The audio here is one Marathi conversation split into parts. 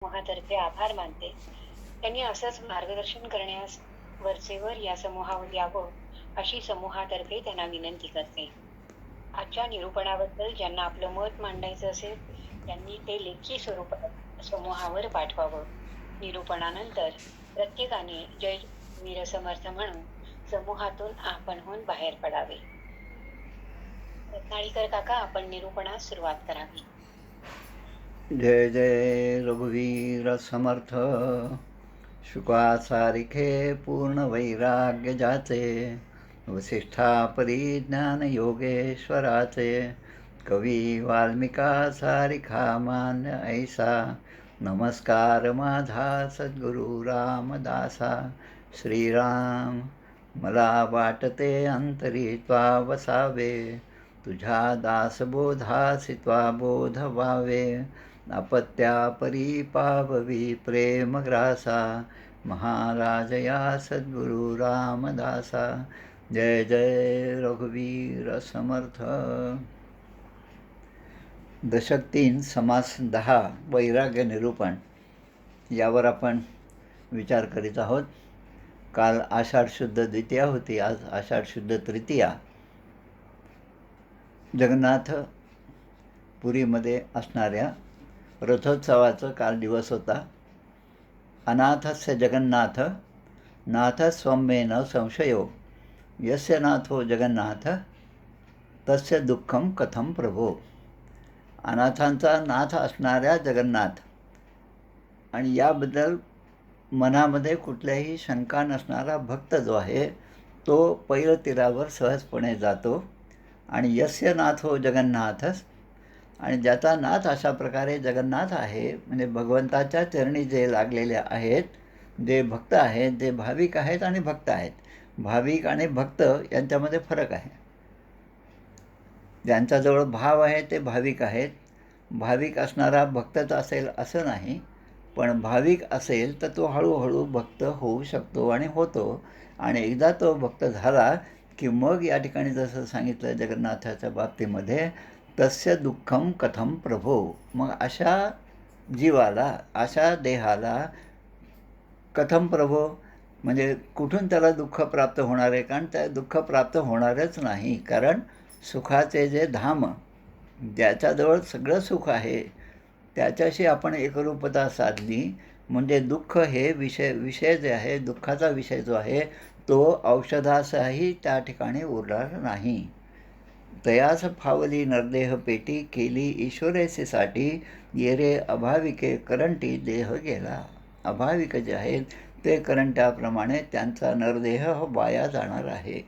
समूहातर्फे आभार मानते. त्यांनी असंच मार्गदर्शन करण्यास वरचेवर या समूहावर यावं, अशी समूहातर्फे त्यांना विनंती करते. आजच्या निरूपणाबद्दल ज्यांना आपलं मत मांडायचं असेल, त्यांनी ते लेखी स्वरूपात समूहावर पाठवावं. निरूपणानंतर प्रत्येकाने जय वीर समर्थ म्हणून समूहातून आपणहून बाहेर पडावे. रत्नाळीकर काका, आपण निरूपणास सुरुवात करावी. जय जय रघुवीर समर्थ. शुकासारिखे पूर्ण वैराग्य जाचे, वसिष्ठा परिज्ञान योगेश्वराचे. कवी वाल्मिका सारिखा मान्य ऐसा, नमस्कार माझा सद्गुरु रामदासा. श्रीराम मला वाटते अंतरी त्वा वसावे, तुझ्या दासबोधासी त्वा बोध व्हावे. अपत्यापरी पाववी प्रेमग्रासा, महाराज या सद्गुरु रामदासा. जय जय रघुवीर समर्थ. दशक 3 समास 10 वैराग्य निरूपण यावर आपण विचार करीत आहोत. काल आषाढ शुद्ध द्वितीया होती, आज आषाढ शुद्ध तृतीया. जगन्नाथ पुरीमध्ये असणाऱ्या रथोत्सवाचा काल दिवस होता. अनाथस्य जगन्नाथ नाथ स्वमेन संशयो, यस्य नाथो जगन्नाथ तस्य दुःखम कथम प्रभो. अनाथांचा नाथ असणाऱ्या जगन्नाथ, आणि याबद्दल मनामध्ये कुठल्याही शंका नसणारा भक्त जो आहे तो पैलतीरावर सहजपणे जातो. आणि यस्य नाथ हो जगन्नाथस, आणि ज्याचा नाथ अशा प्रकारे जगन्नाथ आहे, म्हणजे भगवंताच्या चरणी जे लागलेले आहेत, जे भक्त आहेत, जे भाविक आहेत आणि भक्त आहेत. भाविक आणि भक्त यांच्यामध्ये फरक आहे. ज्यांच्याजवळ भाव आहे ते भाविक आहेत. भाविक असणारा भक्तच असेल असं नाही, पण भाविक असेल तर तो हळूहळू भक्त होऊ शकतो आणि होतो. आणि एकदा तो भक्त झाला की मग या ठिकाणी जसं सांगितलं जगन्नाथाच्या बाबतीमध्ये, तस्य दुःखम कथम प्रभो. मग अशा जीवाला, अशा देहाला कथम प्रभो म्हणजे कुठून त्याला दुःख प्राप्त होणार आहे? कारण त्या दुःख प्राप्त होणारच नाही. कारण सुखाचे जे धाम, ज्याच्याजवळ सगळं सुख आहे, त्याच्याशी आपण एकरूपता साधली म्हणजे दुःख हे विषय जे आहे, दुःखाचा विषय जो आहे तो औषधासही त्या ठिकाणी उरणार नाही. तयास फावली नरदेह पेटी, केली ईश्वरेसेसाठी, ये रे अभाविके करंटी देह गेला. अभाविक जे आहेत ते करंटाप्रमाणे त्यांचा नरदेह वाया जाणार आहे.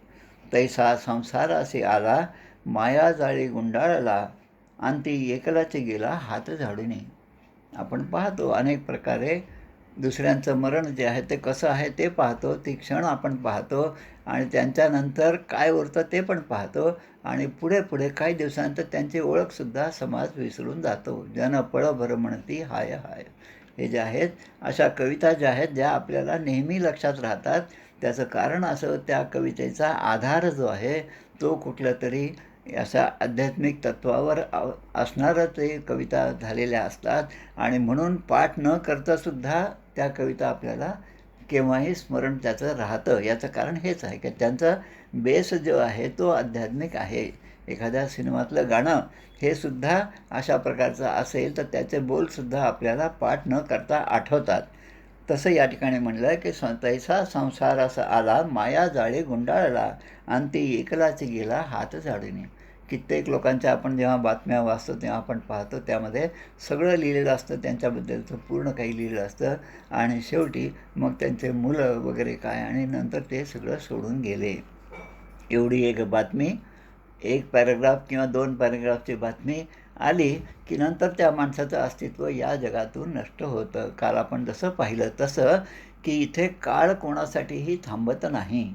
तैसा संसारासी आला, माया जाळी गुंडाळला, अंती एकलाची गेला हात झाडून. आपण पाहतो अनेक प्रकारे दुसऱ्यांचं मरण जे आहे ते कसं आहे ते पाहतो, ती क्षण आपण पाहतो, आणि त्यांच्यानंतर काय उरतं ते पण पाहतो. आणि पुढे पुढे काही दिवसानंतर त्यांची ओळखसुद्धा समाज विसरून जातो. जन पळभर म्हणती हाय हाय. हे जे आहेत अशा कविता ज्या आहेत, ज्या आपल्याला नेहमी लक्षात राहतात. त्याचं कारण असं, त्या कवितेचा आधार जो आहे तो कुठल्या तरी अशा आध्यात्मिक तत्वावर असणारं ते कविता झालेल्या असतात. आणि म्हणून पाठ न करतासुद्धा त्या कविता आपल्याला केव्हाही स्मरण त्याचं राहतं. याचं कारण हेच आहे की त्यांचा बेस जो आहे तो आध्यात्मिक आहे. एखाद्या सिनेमातलं गाणं हे सुद्धा अशा प्रकारचं असेल तर त्याचे बोलसुद्धा आपल्याला पाठ न करता आठवतात. तसं या ठिकाणी म्हणलं आहे की तैसा संसारासा आला, माया जाळे गुंडाळला, अंती एकलाच गेला हात झाडून. कित्येक लोकांच्या आपण जेव्हा बातम्या वाचतो तेव्हा आपण पाहतो त्यामध्ये सगळं लिहिलेलं असतं, त्यांच्याबद्दलचं पूर्ण काही लिहिलेलं असतं. आणि शेवटी मग त्यांचे मुलं वगैरे काय, आणि नंतर ते सगळं सोडून गेले. एवढी एक बातमी, एक पॅराग्राफ किंवा 2 पॅराग्राफची बातमी आली की नंतर त्या माणसाचं अस्तित्व या जगातून नष्ट होतं. काल आपण जसं पाहिलं तसं की इथे काळ कोणासाठीही थांबत नाही.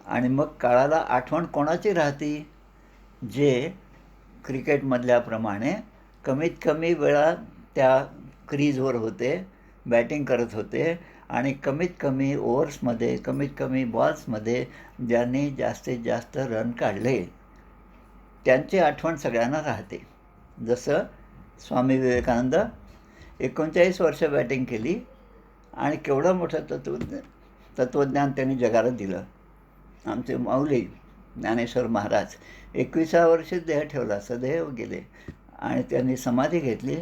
आणि मग काळाला आठवण कोणाची राहते? जे क्रिकेटमधल्याप्रमाणे कमीत कमी वेळा त्या क्रीजवर होते, बॅटिंग करत होते, आणि कमीत कमी ओव्हर्समध्ये, कमीत कमी बॉल्समध्ये ज्यांनी जास्तीत जास्त रन काढले त्यांची आठवण सगळ्यांना राहते. जसं स्वामी विवेकानंद 39 वर्ष बॅटिंग केली आणि केवढं मोठं तत्त्वज्ञान त्यांनी जगाला दिलं. आमचे माऊली ज्ञानेश्वर महाराज 21व्या वर्षी देह ठेवला, सदैव गेले आणि त्यांनी समाधी घेतली.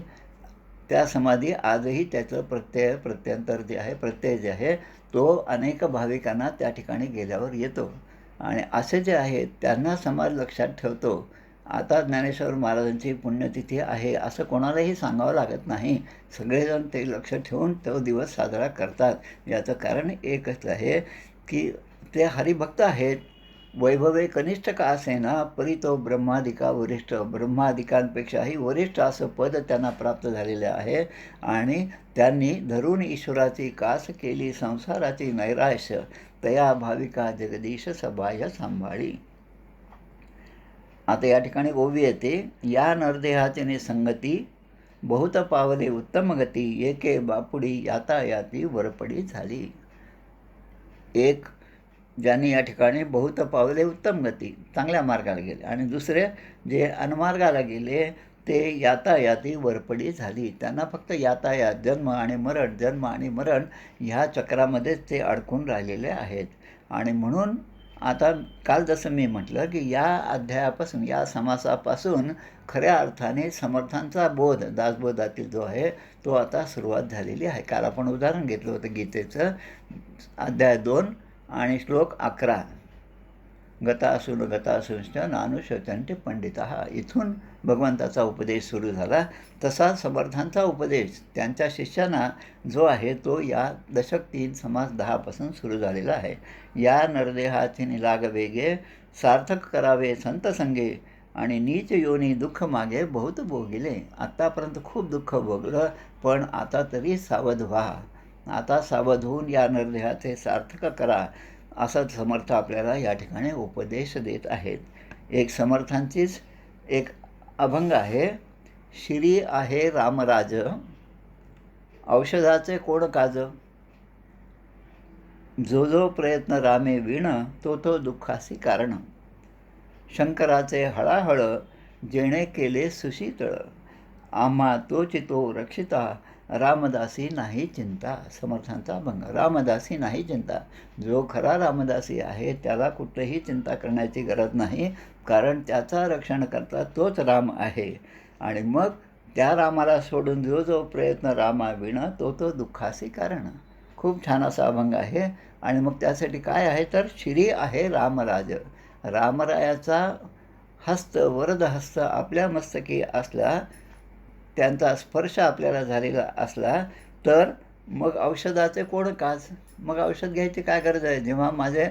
त्या समाधी आजही त्याचं प्रत्यंतर जे आहे, प्रत्यय जे आहे तो अनेक भाविकांना त्या ठिकाणी गेल्यावर येतो आणि असे जे आहेत त्यांना समाज लक्षात ठेवतो. आता ज्ञानेश्वर महाराजांची पुण्यतिथी आहे असं कोणालाही सांगावं लागत नाही. सगळेजण ते लक्ष ठेवून तो दिवस साजरा करतात. याचं कारण एकच आहे की ते हरिभक्त आहेत. वैभवे कनिष्ठ का असेना परी तो ब्रह्मादिका वरिष्ठ, ब्रह्मादिकांपेक्षाही वरिष्ठ असं पद त्यांना प्राप्त झालेले आहे आणि त्यांनी धरून ईश्वराची कास केली संसाराची नैराश्य, तया भाविका जगदीश सबाह्य सांभाळी. आता या ठिकाणी ओवी येते. या नरदेहाची निसंगती बहुत पावले उत्तम गती, एके बापुडी यातायाती वरपडी झाली. एक ज्यांनी या ठिकाणी बहुत पावले उत्तम गती, चांगल्या मार्गाला गेले आणि दुसरे जे अनमार्गाला गेले ते यातायाती वरपडी झाली. त्यांना फक्त यातायात, जन्म आणि मरण, जन्म आणि मरण ह्या चक्रामध्येच ते अडकून राहिलेले आहेत. आणि म्हणून आता काल जसं मी म्हटलं की या अध्यायापासून, या समासापासून खऱ्या अर्थाने समर्थांचा बोध, दासबोधातील जो आहे तो आता सुरुवात झालेली आहे. काल आपण उदाहरण घेतलं होतं गीतेचं, अध्याय 2 आणि श्लोक 11. गतासूंश्च नानुशोचन्ति पंडितः. इथून भगवंताचा उपदेश सुरू झाला. तसा समर्थांचा उपदेश त्यांच्या शिष्यांना जो आहे तो या दशक 3 समास 10 पासून सुरू झालेला आहे. या नरदेहाचे निलाग वेगे, सार्थक करावे संत संगे, आणि नीच योनी दुःख मागे बहुत भोगिले. आत्तापर्यंत खूप दुःख भोगलं, पण आता तरी सावध व्हा. आता सावध होऊन या नरदेहाचे सार्थक करा, असा समर्थ आपल्याला या ठिकाणी उपदेश देत आहेत. एक समर्थांचीच एक अभंग आहे. शिरी आहे रामराज, औषधाचे कोण काज, जो जो प्रयत्न रामे विण, तो तो दुःखासी कारण. शंकराचे हळाहळ, जेणे केले सुशीतळ, आम्हा तोची तो रक्षिता, रामदासी नाही चिंता. समर्थांचा अभंग. रामदासी नाही चिंता. जो खरा रामदासी आहे त्याला कुठलीही चिंता करण्याची गरज नाही, कारण त्याचा रक्षण करता तोच राम आहे. आणि मग त्या रामाला सोडून जो जो प्रयत्न रामा विण, तो तो दुःखासी कारण. खूप छान असा अभंग आहे. आणि मग त्यासाठी काय आहे तर श्री आहे रामराज. रामरायाचा हस्त, वरद हस्त आपल्या मस्तकी असला, त्यांचा स्पर्श आपल्याला झालेला असला तर मग औषधाचे कोण काज. मग औषध घ्यायची काय गरज आहे. जेव्हा माझे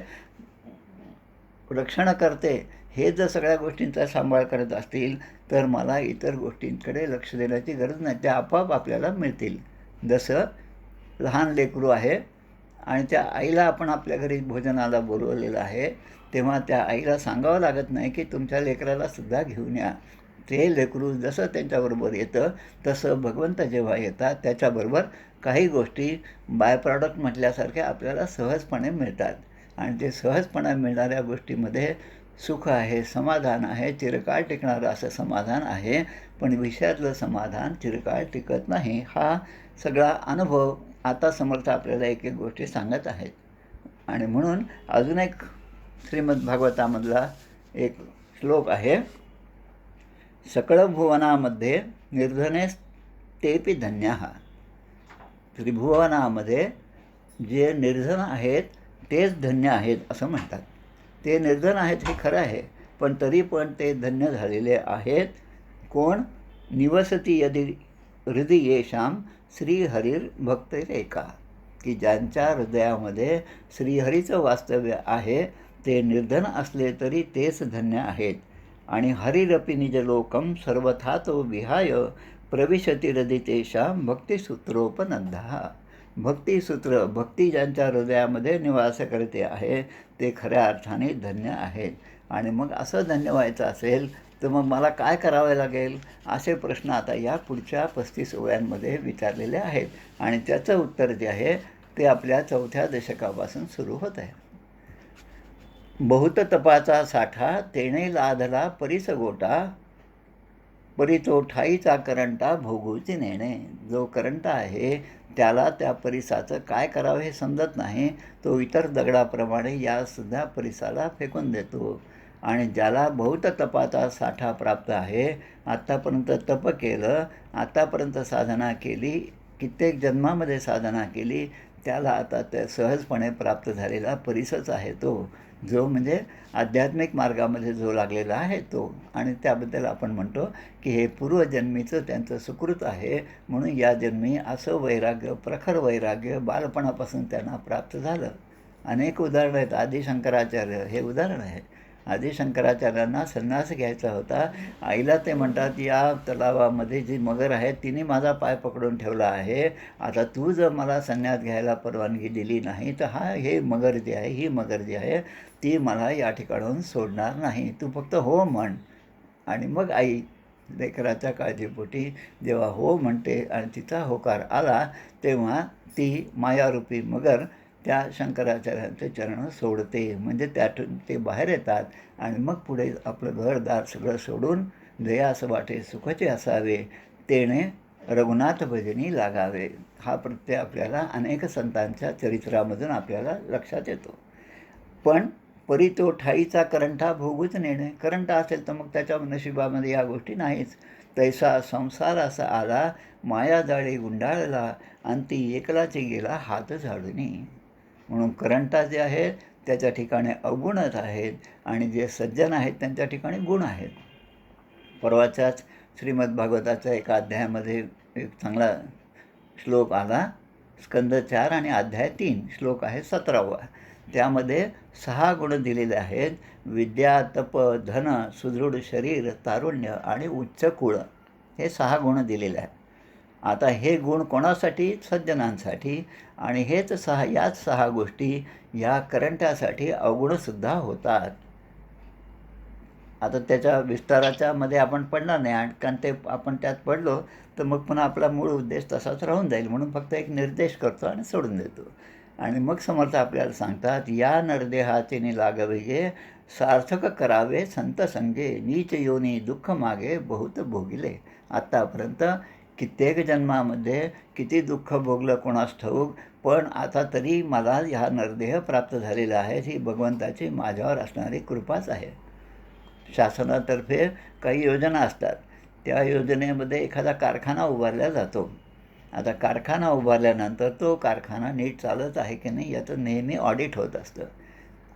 रक्षण करते हे जर सगळ्या गोष्टींचा सांभाळ करत असतील तर मला इतर गोष्टींकडे लक्ष देण्याची गरज नाही. त्या आपोआप आपल्याला मिळतील. जसं लहान लेकरू आहे आणि त्या आईला आपण आपल्या घरी भोजनाला बोलवलेलं आहे, तेव्हा त्या आईला सांगावं लागत नाही की तुमच्या लेकराला सुद्धा घेऊन या. ते लेकरू जसं त्यांच्याबरोबर येतं तसं भगवंत जेव्हा येतात त्याच्याबरोबर काही गोष्टी बाय प्रॉडक्ट म्हटल्यासारख्या आपल्याला सहजपणे मिळतात. आणि ते सहजपणे मिळणाऱ्या गोष्टीमध्ये सुख आहे, समाधान आहे, चिरकाळ टिकणारं असं समाधान आहे. पण विषयातलं समाधान चिरकाळ टिकत नाही. हा सगळा अनुभव आता समर्थ आपल्याला एक एक गोष्टी सांगत आहेत. आणि म्हणून अजून एक श्रीमद भागवतामधला एक श्लोक आहे. सकळ भुवनामध्ये निर्धने तेपि धन्याः. त्रिभुवनामध्ये जे निर्धन आहेत तेच धन्य आहेत असं म्हणतात. ते निर्धन आहेत हे खरं आहे, पण तरी पण ते धन्य झालेले आहेत. कोण. निवसती यदि हृदयेषां श्रीहरिर भक्तिरेका. की ज्यांच्या हृदयामध्ये श्रीहरीचं वास्तव्य आहे ते निर्धन असले तरी तेच धन्य आहेत. आणि हरिरपि निजलोकम सर्वथा तो विहाय, प्रविशती हृदितेषां भक्तिसूत्रोपनंदः. भक्तिसूत्र, भक्ती ज्यांच्या हृदयामध्ये निवास करते आहे ते खऱ्या अर्थाने धन्य आहेत. आणि मग असं धन्य व्हायचं असेल तर मग मला काय करावे लागेल, असे प्रश्न आता या पुढच्या 35 ओव्यांमध्ये विचारलेले आहेत. आणि त्याचं उत्तर जे आहे ते आपल्या 4थ्या दशकापासून सुरू होत आहे. बहुत तपाचा साठा, तेणे लाधला परिस गोटा, परी तो ठाईचा करंटा भोगूची नेणे. जो करंटा आहे त्याला त्या परिसाचं काय करावं हे समजत नाही. तो इतर दगडाप्रमाणे यासुद्धा परिसाला फेकून देतो. आणि ज्याला बहुत तपाचा साठा प्राप्त आहे, आत्तापर्यंत तप केलं, आत्तापर्यंत साधना केली, कित्येक जन्मामध्ये साधना केली, त्याला आता त्या सहजपणे प्राप्त झालेला परिसच आहे तो, जो म्हणजे आध्यात्मिक मार्गामध्ये जो लागलेला आहे तो. आणि त्याबद्दल आपण म्हणतो की हे पूर्वजन्मीचं त्यांचं सुकृत आहे, म्हणून या जन्मी असं वैराग्य, प्रखर वैराग्य बालपणापासून त्यांना प्राप्त झालं. अनेक उदाहरणं आहेत. आदिशंकराचार्य हे उदाहरण आहे. आदिशंकराचार्यांना संन्यास घ्यायचा होता. आईला ते म्हणतात, या तलावामध्ये जी मगर आहे तिने माझा पाय पकडून ठेवला आहे. आता तू जर मला संन्यास घ्यायला परवानगी दिली नाही तर हे मगर जी आहे, ही मगर जी आहे ती मला या ठिकाणून सोडणार नाही. तू फक्त हो म्हण. आणि मग आई लेकराच्या काळजीपोटी जेव्हा हो म्हणते आणि तिचा होकार आला, तेव्हा ती मायारूपी मगर त्या शंकराचार्यांचे चरण सोडते. म्हणजे त्यातून ते बाहेर येतात आणि मग पुढे आपलं घरदार सगळं सोडून जयास वाटे सुखाचे असावे, तेणे रघुनाथ भजनी लागावे. हा प्रत्यय आपल्याला अनेक संतांच्या चरित्रामधून आपल्याला लक्षात येतो. पण परी तो ठाईचा करंटा भोगूच नेणे. करंटा असेल तर मग त्याच्या नशिबामध्ये या गोष्टी नाहीच. तैसा संसार असा आला, माया जाळी गुंडाळला, अंती एकलाची गेला हात झाडूनी. म्हणून करंटा जे आहे त्याच्या ठिकाणी अवगुणच आहेत आणि जे सज्जन आहेत त्यांच्या ठिकाणी गुण आहेत. परवाच्याच श्रीमद भागवताच्या एका अध्यायामध्ये एक चांगला श्लोक आला, स्कंद 4 आणि अध्याय 3, श्लोक आहे 17वा. त्यामध्ये 6 गुण दिलेले आहेत. विद्या, तप, धन, सुदृढ शरीर, तारुण्य आणि उच्च कुळ, हे 6 गुण दिलेले आहेत. आता हे गुण कोणासाठी? सज्जनांसाठी. आणि याच 6 गोष्टी या करंटासाठी अवगुणसुद्धा होतात. आता त्याच्या विस्ताराच्या मध्ये आपण पडणार नाही, आणि कारण ते आपण त्यात पडलो तर मग पुन्हा आपला मूळ उद्देश तसाच राहून जाईल. म्हणून फक्त एक निर्देश करतो आणि सोडून देतो. आणि मग समर्थ आपल्याला सांगतात, या नरदेहाचे लागविगे सार्थक करावे संत संगे, नीच योनी दुःख मागे बहुत भोगिले. आत्तापर्यंत कित्येक जन्मामध्ये किती दुःख भोगलं कोणास ठाऊक, पण आता तरी मला ह्या नरदेह प्राप्त झालेला आहे. ही भगवंताची माझ्यावर असणारी कृपाच आहे. शासनातर्फे काही योजना असतात. त्या योजनेमध्ये एखादा कारखाना उभारला जातो. आता कारखाना उभारल्यानंतर तो कारखाना नीट चालत आहे की नाही याचं नेहमी ऑडिट होत असतं.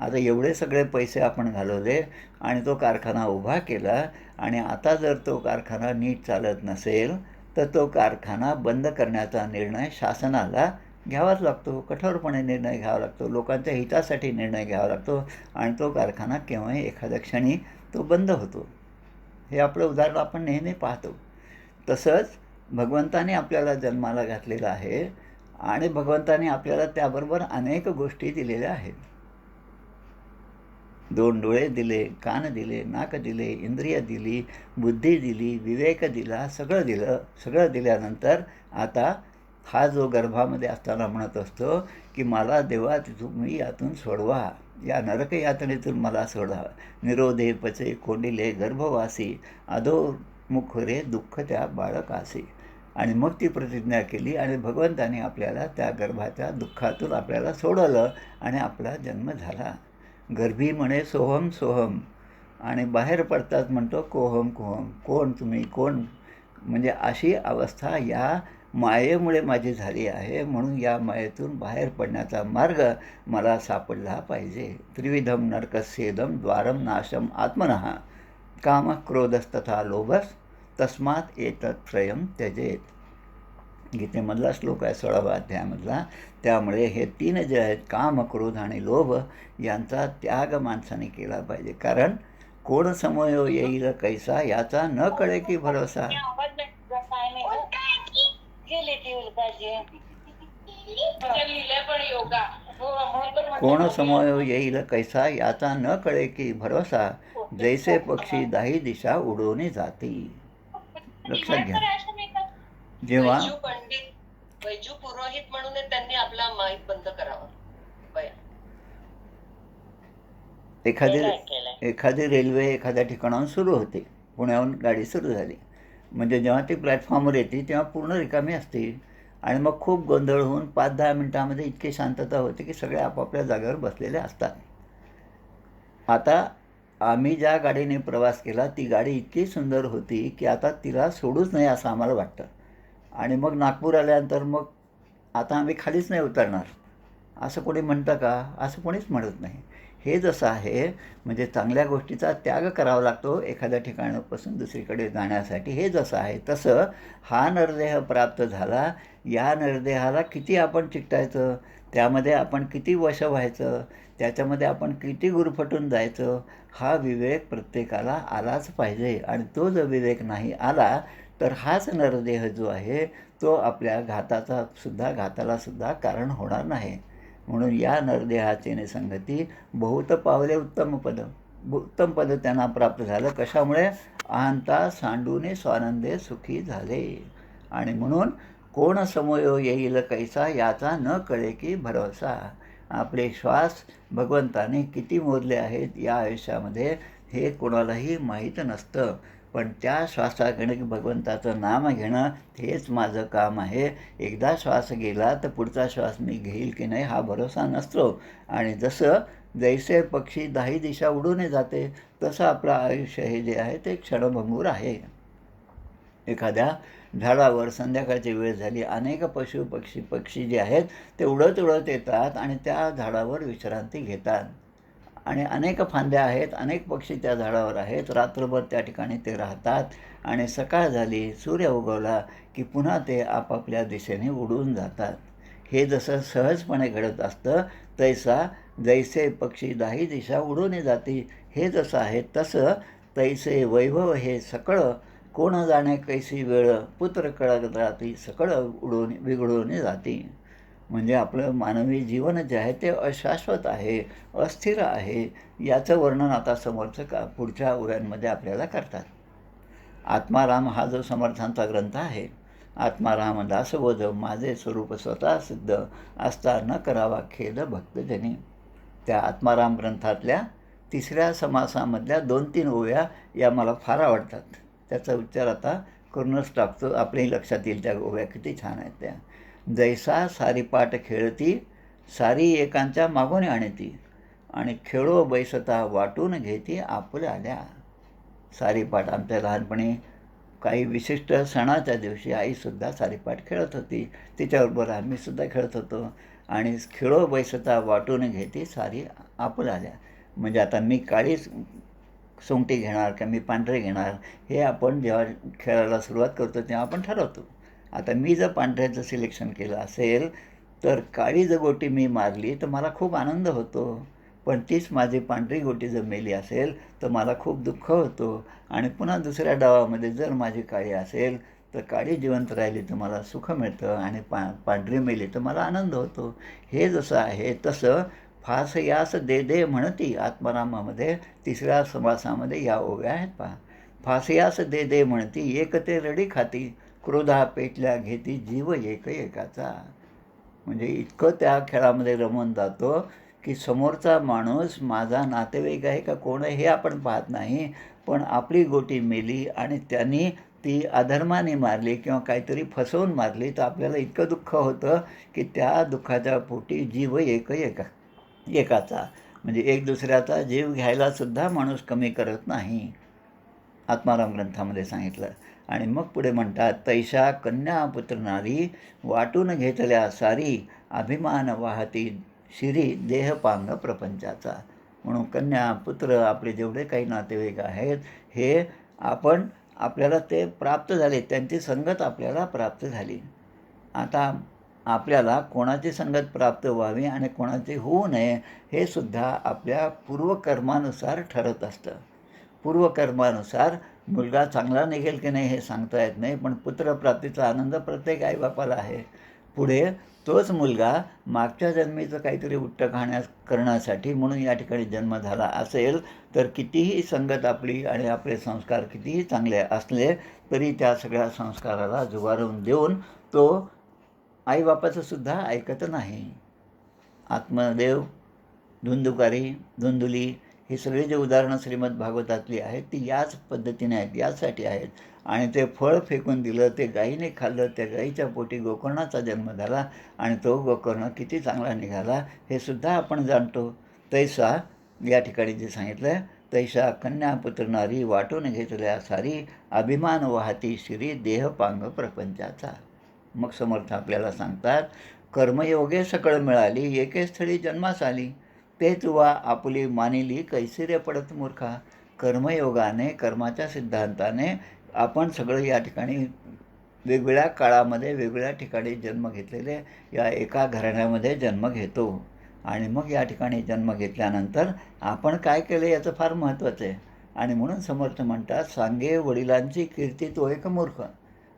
आता एवढे सगळे पैसे आपण घालवले आणि तो कारखाना उभा केला, आणि आता जर तो कारखाना नीट चालत नसेल तर तो कारखाना बंद करण्याचा निर्णय शासनाला घ्यावाच लागतो. कठोरपणे निर्णय घ्यावा लागतो. लोकांच्या हितासाठी निर्णय घ्यावा लागतो. आणि तो कारखाना केव्हाही एखाद्या क्षणी तो बंद होतो. हे आपलं उदाहरण आपण नेहमी पाहतो. तसंच भगवंताने आपल्याला जन्माला घातलेलं आहे आणि भगवंताने आपल्याला त्याबरोबर अनेक गोष्टी दिलेल्या आहेत. 2 डोळे दिले, कान दिले, नाक दिले, इंद्रिय दिली, बुद्धी दिली, विवेक दिला, सगळं दिलं. सगळं दिल्यानंतर आता हा जो गर्भामध्ये असताना म्हणत असतो की मला देवा तुम्ही यातून सोडवा, या नरक यातनेतून मला सोडवा. निरोधे पचे कोंडिले गर्भवासी, अधो मुखरे दुःख त्या बाळकासी. आणि मग ती प्रतिज्ञा केली आणि भगवंताने आपल्याला त्या गर्भाच्या दुःखातून आपल्याला सोडवलं आणि आपला जन्म झाला. गर्भी म्हणे सोहम सोहम, आणि बाहेर पडतात म्हणतो कोहम कोहम. कोण तुम्ही, कोण? म्हणजे अशी अवस्था या मायेमुळे माझी झाली आहे. म्हणून या मायेतून बाहेर पडण्याचा मार्ग मला सापडला पाहिजे. त्रिविधम नरकस्येदम द्वारम नाशम आत्मनः, काम क्रोधस्तथा लोभस, तस्मात एतत्त्रयम त्यजेत. गीतेमधला श्लोक आहे 16व्या अध्यायामधला. त्यामुळे हे 3 जे आहेत, काम, क्रोध आणि लोभ, यांचा त्याग माणसाने केला पाहिजे. कारण कोण समयो येईल कैसा, याचा न कळे की भरोसा. कोण समयो येईल कैसा, याचा न कळे की भरोसा, जैसे पक्षी दाही दिशा उडवणे जाती. लक्षात घ्या. जेव्हा वैजू पुरोहित म्हणून त्यांनी आपला माईक बंद करावा. एखादी रेल्वे एखाद्या ठिकाणाहून सुरू होते. पुण्याहून गाडी सुरू झाली म्हणजे जेव्हा ती प्लॅटफॉर्मवर येते तेव्हा पूर्ण रिकामी असते आणि मग खूप गोंधळ होऊन 5-10 मिनटामध्ये इतकी शांतता होते की सगळे आपापल्या जागेवर बसलेले असतात. आता आम्ही ज्या गाडीने प्रवास केला ती गाडी इतकी सुंदर होती की आता तिला सोडूच नाही असं आम्हाला वाटतं. आणि मग नागपूर आल्यानंतर मग आता आम्ही खालीच नाही उतरणार असं कोणी म्हणतं का? असं कोणीच म्हणत नाही. हे जसं आहे म्हणजे चांगल्या गोष्टीचा त्याग करावा लागतो एखाद्या ठिकाणापासून दुसरीकडे जाण्यासाठी. हे जसं आहे तसं हा नरदेह प्राप्त झाला. या नरदेहाला किती आपण चिकटायचं, त्यामध्ये आपण किती वश व्हायचं, त्याच्यामध्ये आपण किती गुरफटून जायचं, हा विवेक प्रत्येकाला आलाच पाहिजे. आणि तो जर विवेक नाही आला तर हाच नरदेह जो आहे तो आपल्या घाताला सुद्धा कारण होणार नाही. म्हणून या नरदेहाचे निसंगती बहुत पावले उत्तम पद. उत्तम पद त्यांना प्राप्त झालं. कशामुळे? अहंता सांडूने स्वानंदे सुखी झाले. आणि म्हणून कोण समयो येईल कैसा याचा न कळे की भरवसा. आपले श्वास भगवंताने किती मोजले आहेत या आयुष्यामध्ये हे कोणालाही माहीत नसतं. पण त्या श्वासाकडे भगवंताचं नाम घेणं हेच माझं काम आहे. एकदा श्वास गेला तर पुढचा श्वास मी घेईल की नाही हा भरोसा नसतो. आणि जसं जैसे पक्षी 10 दिशा उडून जाते तसं आपलं आयुष्य हे जे आहे ते क्षणभंगूर आहे. एखाद्या झाडावर संध्याकाळची वेळ झाली, अनेक पक्षी जे आहेत ते उडत उडत येतात आणि त्या झाडावर विश्रांती घेतात. आणि अनेक फांद्या आहेत, अनेक पक्षी त्या झाडावर आहेत. रात्रभर त्या ठिकाणी ते राहतात आणि सकाळ झाली, सूर्य उगवला की पुन्हा ते आपापल्या दिशेने उडून जातात. हे जसं सहजपणे घडत असतं तैसा जैसे पक्षी 10 दिशा उडून जाती. हे जसं आहे तसं तैसे वैभव हे सकळ कोण जाणे कैसी वेळ पुत्र कळत राहती सकळ उडून बिघडून जाती. म्हणजे आपलं मानवी जीवन जे आहे ते अशाश्वत आहे, अस्थिर आहे. याचं वर्णन आता पुढच्या ओव्यांमध्ये आपल्याला करतात. आत्माराम हा जो समर्थांचा ग्रंथ आहे, आत्माराम दासबोध माझे स्वरूप स्वतः सिद्ध असता न करावा खेद भक्तजनी. त्या आत्माराम ग्रंथातल्या 3ऱ्या समासामधल्या 2-3 ओव्या या मला फार आवडतात. त्याचा उच्चार आता करूनच टाकतो, आपल्याही लक्षात येईल त्या ओव्या किती छान आहेत त्या. जैसा सारीपाट खेळती सारी एकांच्या मागून आणती आणि खेळो बैसता वाटून घेती आपल्या आल्या. सारीपाट आमच्या लहानपणी काही विशिष्ट सणाच्या दिवशी आईसुद्धा सारीपाट खेळत होती. तिच्याबरोबर आम्हीसुद्धा खेळत होतो. आणि खेळो बैसता वाटून घेती सारी आपल्या आल्या. म्हणजे आता मी काळी सोंगटी घेणार का मी पांढरे घेणार हे आपण जेव्हा खेळायला सुरुवात करतो तेव्हा आपण ठरवतो. आता मी जर पांढऱ्याचं सिलेक्शन केलं असेल तर काळी जर गोटी मी मारली तर मला खूप आनंद होतो. पण तीच माझी पांढरी गोटी जर मेली असेल तर मला खूप दुःख होतो. आणि पुन्हा दुसऱ्या डावामध्ये जर माझी काळी असेल तर काळी जिवंत राहिली तर मला सुख मिळतं आणि पांढरी मेली तर मला आनंद होतो. हे जसं आहे तसं फास यास दे दे म्हणती आत्मारामामध्ये 3ऱ्या समासामध्ये या ओव्या आहेत पहा. फासयास दे दे म्हणती एक ते रडी खाती क्रोधा पेटल्या घेती जीव एक एकाचा. म्हणजे इतकं त्या खेळामध्ये रमून जातो की समोरचा माणूस माझा नातेवाईक आहे का कोण आहे हे आपण पाहत नाही. पण आपली गोटी मेली आणि त्यांनी ती अधर्माने मारली किंवा काहीतरी फसवून मारली तर आपल्याला इतकं दुःख होतं की त्या दुःखाच्या पोटी जीव एकाचा. म्हणजे एक दुसऱ्याचा जीव घ्यायलासुद्धा माणूस कमी करत नाही, आत्माराम ग्रंथामध्ये सांगितलं. आणि मग पुढे म्हणतात तैशा कन्या पुत्र नारी वाटून घेतल्या सारी अभिमान वाहती शिरी देहपांग प्रपंचाचा. म्हणून कन्या पुत्र आपले जेवढे काही नातेवाईक आहेत हे आपल्याला ते प्राप्त झाले, त्यांची संगत आपल्याला प्राप्त झाली. आता आपल्याला कोणाची संगत प्राप्त व्हावी आणि कोणाची होऊ नये हे सुद्धा आपल्या पूर्वकर्मानुसार ठरत असतं. पूर्वकर्मानुसार मुलगा चांगला निघेल की नाही हे सांगता येत नाही, पण पुत्रप्राप्तीचा आनंद प्रत्येक आईबापाला आहे. पुढे तोच मुलगा मागच्या जन्मीचं काहीतरी करण्यासाठी म्हणून या ठिकाणी जन्म झाला असेल तर कितीही संगत आपली आणि आपले संस्कार कितीही चांगले असले तरी त्या सगळ्या संस्काराला जुगारून देऊन तो आईबापाचं सुद्धा ऐकत नाही. आत्मदेव, धुंदुकारी, धुंदुली हे सगळे जे उदाहरणं श्रीमद भागवतातली आहेत ती याच पद्धतीने आहेत, यासाठी आहेत. आणि ते फळ फेकून दिलं, ते गाईने खाल्लं, त्या गाईच्या पोटी गोकर्णाचा जन्म झाला आणि तो गोकर्ण किती चांगला निघाला हे सुद्धा आपण जाणतो. तैसा या ठिकाणी जे सांगितलं आहे, तैसा कन्यापुत्र नारी वाटून घेतल्या सारी, अभिमान वाहती शिरी देहपांग प्रपंचाचा. मग समर्थ आपल्याला सांगतात, कर्मयोगे सकळ मिळाली एके स्थळी जन्मास आली, ते तुवा आपुली मानिली कैसी रे पडत मूर्खा. कर्मयोगाने, कर्माच्या सिद्धांताने आपण सगळं या ठिकाणी वेगवेगळ्या काळामध्ये वेगवेगळ्या ठिकाणी जन्म घेतलेले या एका घराण्यामध्ये जन्म घेतो. आणि मग या ठिकाणी जन्म घेतल्यानंतर आपण काय केलं याचं फार महत्त्वाचं आहे. आणि म्हणून समर्थ म्हणतात, सांगे वडिलांची कीर्ती तो एक मूर्ख.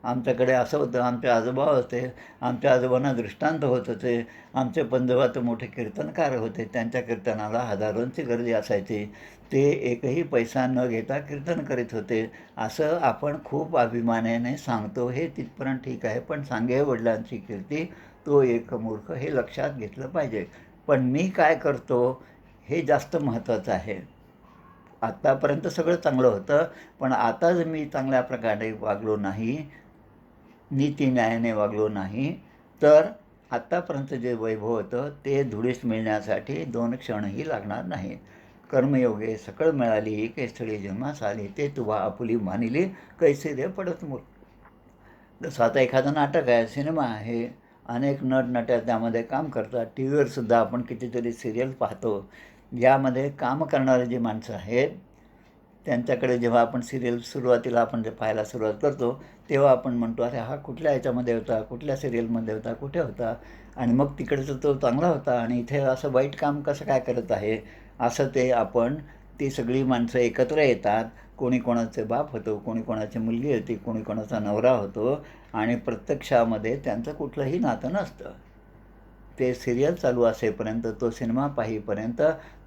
आमच्याकडे असं होतं, आमचे आजोबा होते, आमच्या आजोबांना दृष्टांत होत होते, आमचे पंजोबा तर मोठे कीर्तनकार होते, त्यांच्या कीर्तनाला हजारोंची गर्दी असायची, ते एकही पैसा न घेता कीर्तन करीत होते, असं आपण खूप अभिमानाने सांगतो. हे तिथपर्यंत ठीक आहे, पण सांगे वडिलांची कीर्ती तो एक मूर्ख हे लक्षात घेतलं पाहिजे. पण मी काय करतो हे जास्त महत्त्वाचं आहे. आत्तापर्यंत सगळं चांगलं होतं, पण आता जर मी चांगल्या प्रकारे वागलो नाही, नीती न्यायाने वागलो नाही, तर आत्तापर्यंत जे वैभव होतं ते धुळीस मिळण्यासाठी 2 क्षणही लागणार नाही. कर्मयोगे सकळ मिळाली एके स्थळी जन्मास आली, ते तुवा आपुली मानिली कैसे रे पडत मूर्ख. जसं आता एखादं नाटक आहे, सिनेमा आहे, अनेक नटनट्या त्यामध्ये काम करतात, टी व्हीवर सुद्धा आपण कितीतरी सिरियल पाहतो. यामध्ये काम करणारे जी माणसं आहेत त्यांच्याकडे जेव्हा आपण सिरियल सुरुवातीला आपण जे पाहायला सुरुवात करतो तेव्हा आपण म्हणतो, अरे हा कुठल्या ह्याच्यामध्ये होता, कुठल्या सिरियलमध्ये होता, कुठे होता, आणि मग तिकडचं तो चांगला होता आणि इथे असं वाईट काम कसं काय करत आहे, असं ते आपण ती सगळी माणसं एकत्र येतात. कोणी कोणाचे बाप होतो, कोणी कोणाची मुलगी होती, कोणी कोणाचा नवरा होतो, आणि प्रत्यक्षामध्ये त्यांचं कुठलंही नातं नसतं. ते सिरियल चालू असेपर्यंत, तो सिनेमा पाहीपर्यंत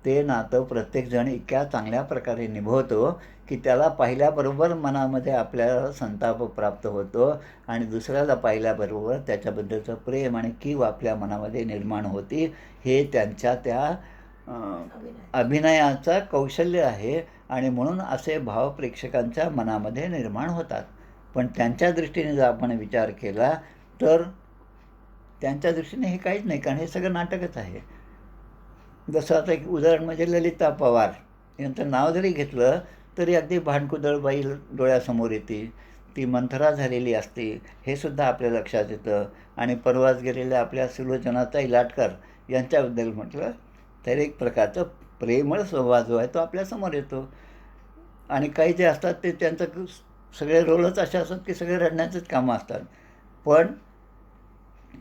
ते नातं प्रत्येकजण इतक्या चांगल्या प्रकारे निभवतो की त्याला पाहिल्याबरोबर मनामध्ये आपल्याला संताप प्राप्त होतो आणि दुसऱ्याला पाहिल्याबरोबर त्याच्याबद्दलचं प्रेम आणि कीव आपल्या मनामध्ये निर्माण होती. हे त्यांच्या त्या अभिनयाचं कौशल्य आहे आणि म्हणून असे भाव प्रेक्षकांच्या मनामध्ये निर्माण होतात. पण त्यांच्या दृष्टीने जर आपण विचार केला तर त्यांच्या दृष्टीने हे काहीच नाही, कारण हे सगळं नाटकच आहे. जसं आता एक उदाहरण म्हणजे ललिता पवार यांचं नाव जरी घेतलं तरी अगदी भांडकुदळ बाई डोळ्यासमोर येते, ती मंथरा झालेली असते, हे सुद्धा आपल्या लक्षात येतं. आणि परवाच गेलेल्या आपल्या सुलोचनाताई लाटकर यांच्याबद्दल म्हटलं तर एक प्रकारचं प्रेमळ स्वभाव जो आहे तो आपल्यासमोर येतो. आणि काही जे असतात ते त्यांचं सगळे रोलच असे असतात की सगळे रडण्याचंच कामं असतात, पण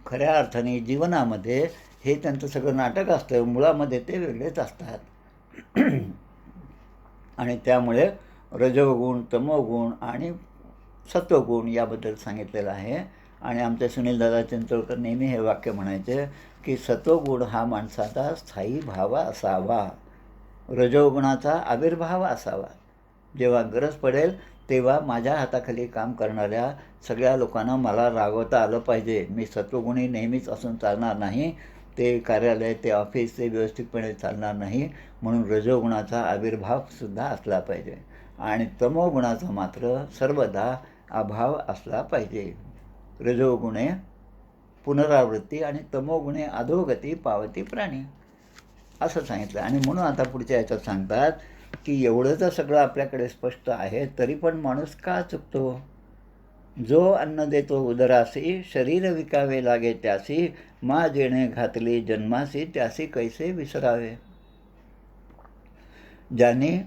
खऱ्या अर्थाने जीवनामध्ये हे त्यांचं सगळं नाटक असतं, मुळामध्ये ते वेगळेच असतात. आणि त्यामुळे रजोगुण, तमोगुण आणि सत्वगुण याबद्दल सांगितलेलं आहे. आणि आमचे सुनीलदादा चिंचोळकर नेहमी हे वाक्य म्हणायचे की सत्वगुण हा माणसाचा स्थायी भाव असावा, रजोगुणाचा आविर्भाव असावा. जेव्हा गरज पडेल तेव्हा माझ्या हाताखाली काम करणाऱ्या सगळ्या लोकांना मला रागवता आलं पाहिजे. मी सत्वगुणी नेहमीच असून चालणार नाही, ते कार्यालय, ते ऑफिस, ते व्यवस्थितपणे चालणार नाही. म्हणून रजोगुणाचा आविर्भावसुद्धा असला पाहिजे आणि तमोगुणाचा मात्र सर्वदा अभाव असला पाहिजे. रजोगुणे पुनरावृत्ती आणि तमोगुणे अधोगती पावती प्राणी, असं सांगितलं. आणि म्हणून आता पुढच्या याच्यात सांगतात की एवढं तर सगळं आपल्याकडे स्पष्ट आहे, तरी पण माणूस का चुकतो? जो अन्न देतो उदरासी, शरीर विकावे लागे त्यासी, मा जेणे घातली जन्मासी, त्यासी कैसे विसरावे. ज्याने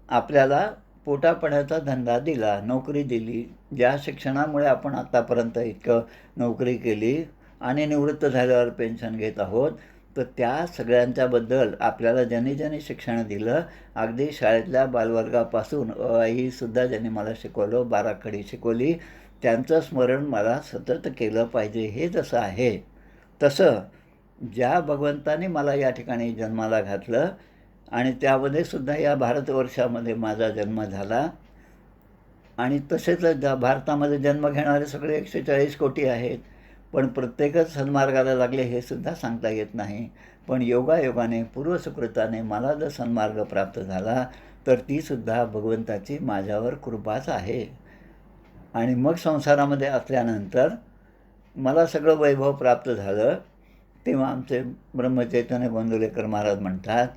आपल्याला पोटापाण्याचा धंदा दिला, नोकरी दिली, ज्या शिक्षणामुळे आपण आत्तापर्यंत इतकं नोकरी केली आणि निवृत्त झाल्यावर पेन्शन घेत आहोत, तर त्या सगळ्यांच्याबद्दल आपल्याला ज्यांनी ज्यांनी शिक्षण दिलं, अगदी शाळेतल्या बालवर्गापासून सुद्धा ज्यांनी मला शिकवलं, बाराखडी शिकवली, त्यांचं स्मरण मला सतत केलं पाहिजे. हे जसं आहे तसं ज्या भगवंताने मला या ठिकाणी जन्माला घातलं आणि त्यामध्ये सुद्धा या भारतवर्षामध्ये माझा जन्म झाला, आणि तसेच भारतामध्ये जन्म घेणारे सगळे 140 कोटी आहेत, पण प्रत्येकच सन्मार्गाला लागले हे सुद्धा सांगता येत नाही. पण योगायोगाने, पूर्वसुकृताने मला जर सन्मार्ग प्राप्त झाला तर ती सुद्धा भगवंताची माझ्यावर कृपाच आहे. आणि मग संसारामध्ये असल्यानंतर मला सगळं वैभव प्राप्त झालं, तेव्हा आमचे ब्रह्मचैतन्य गोंदवलेकर महाराज म्हणतात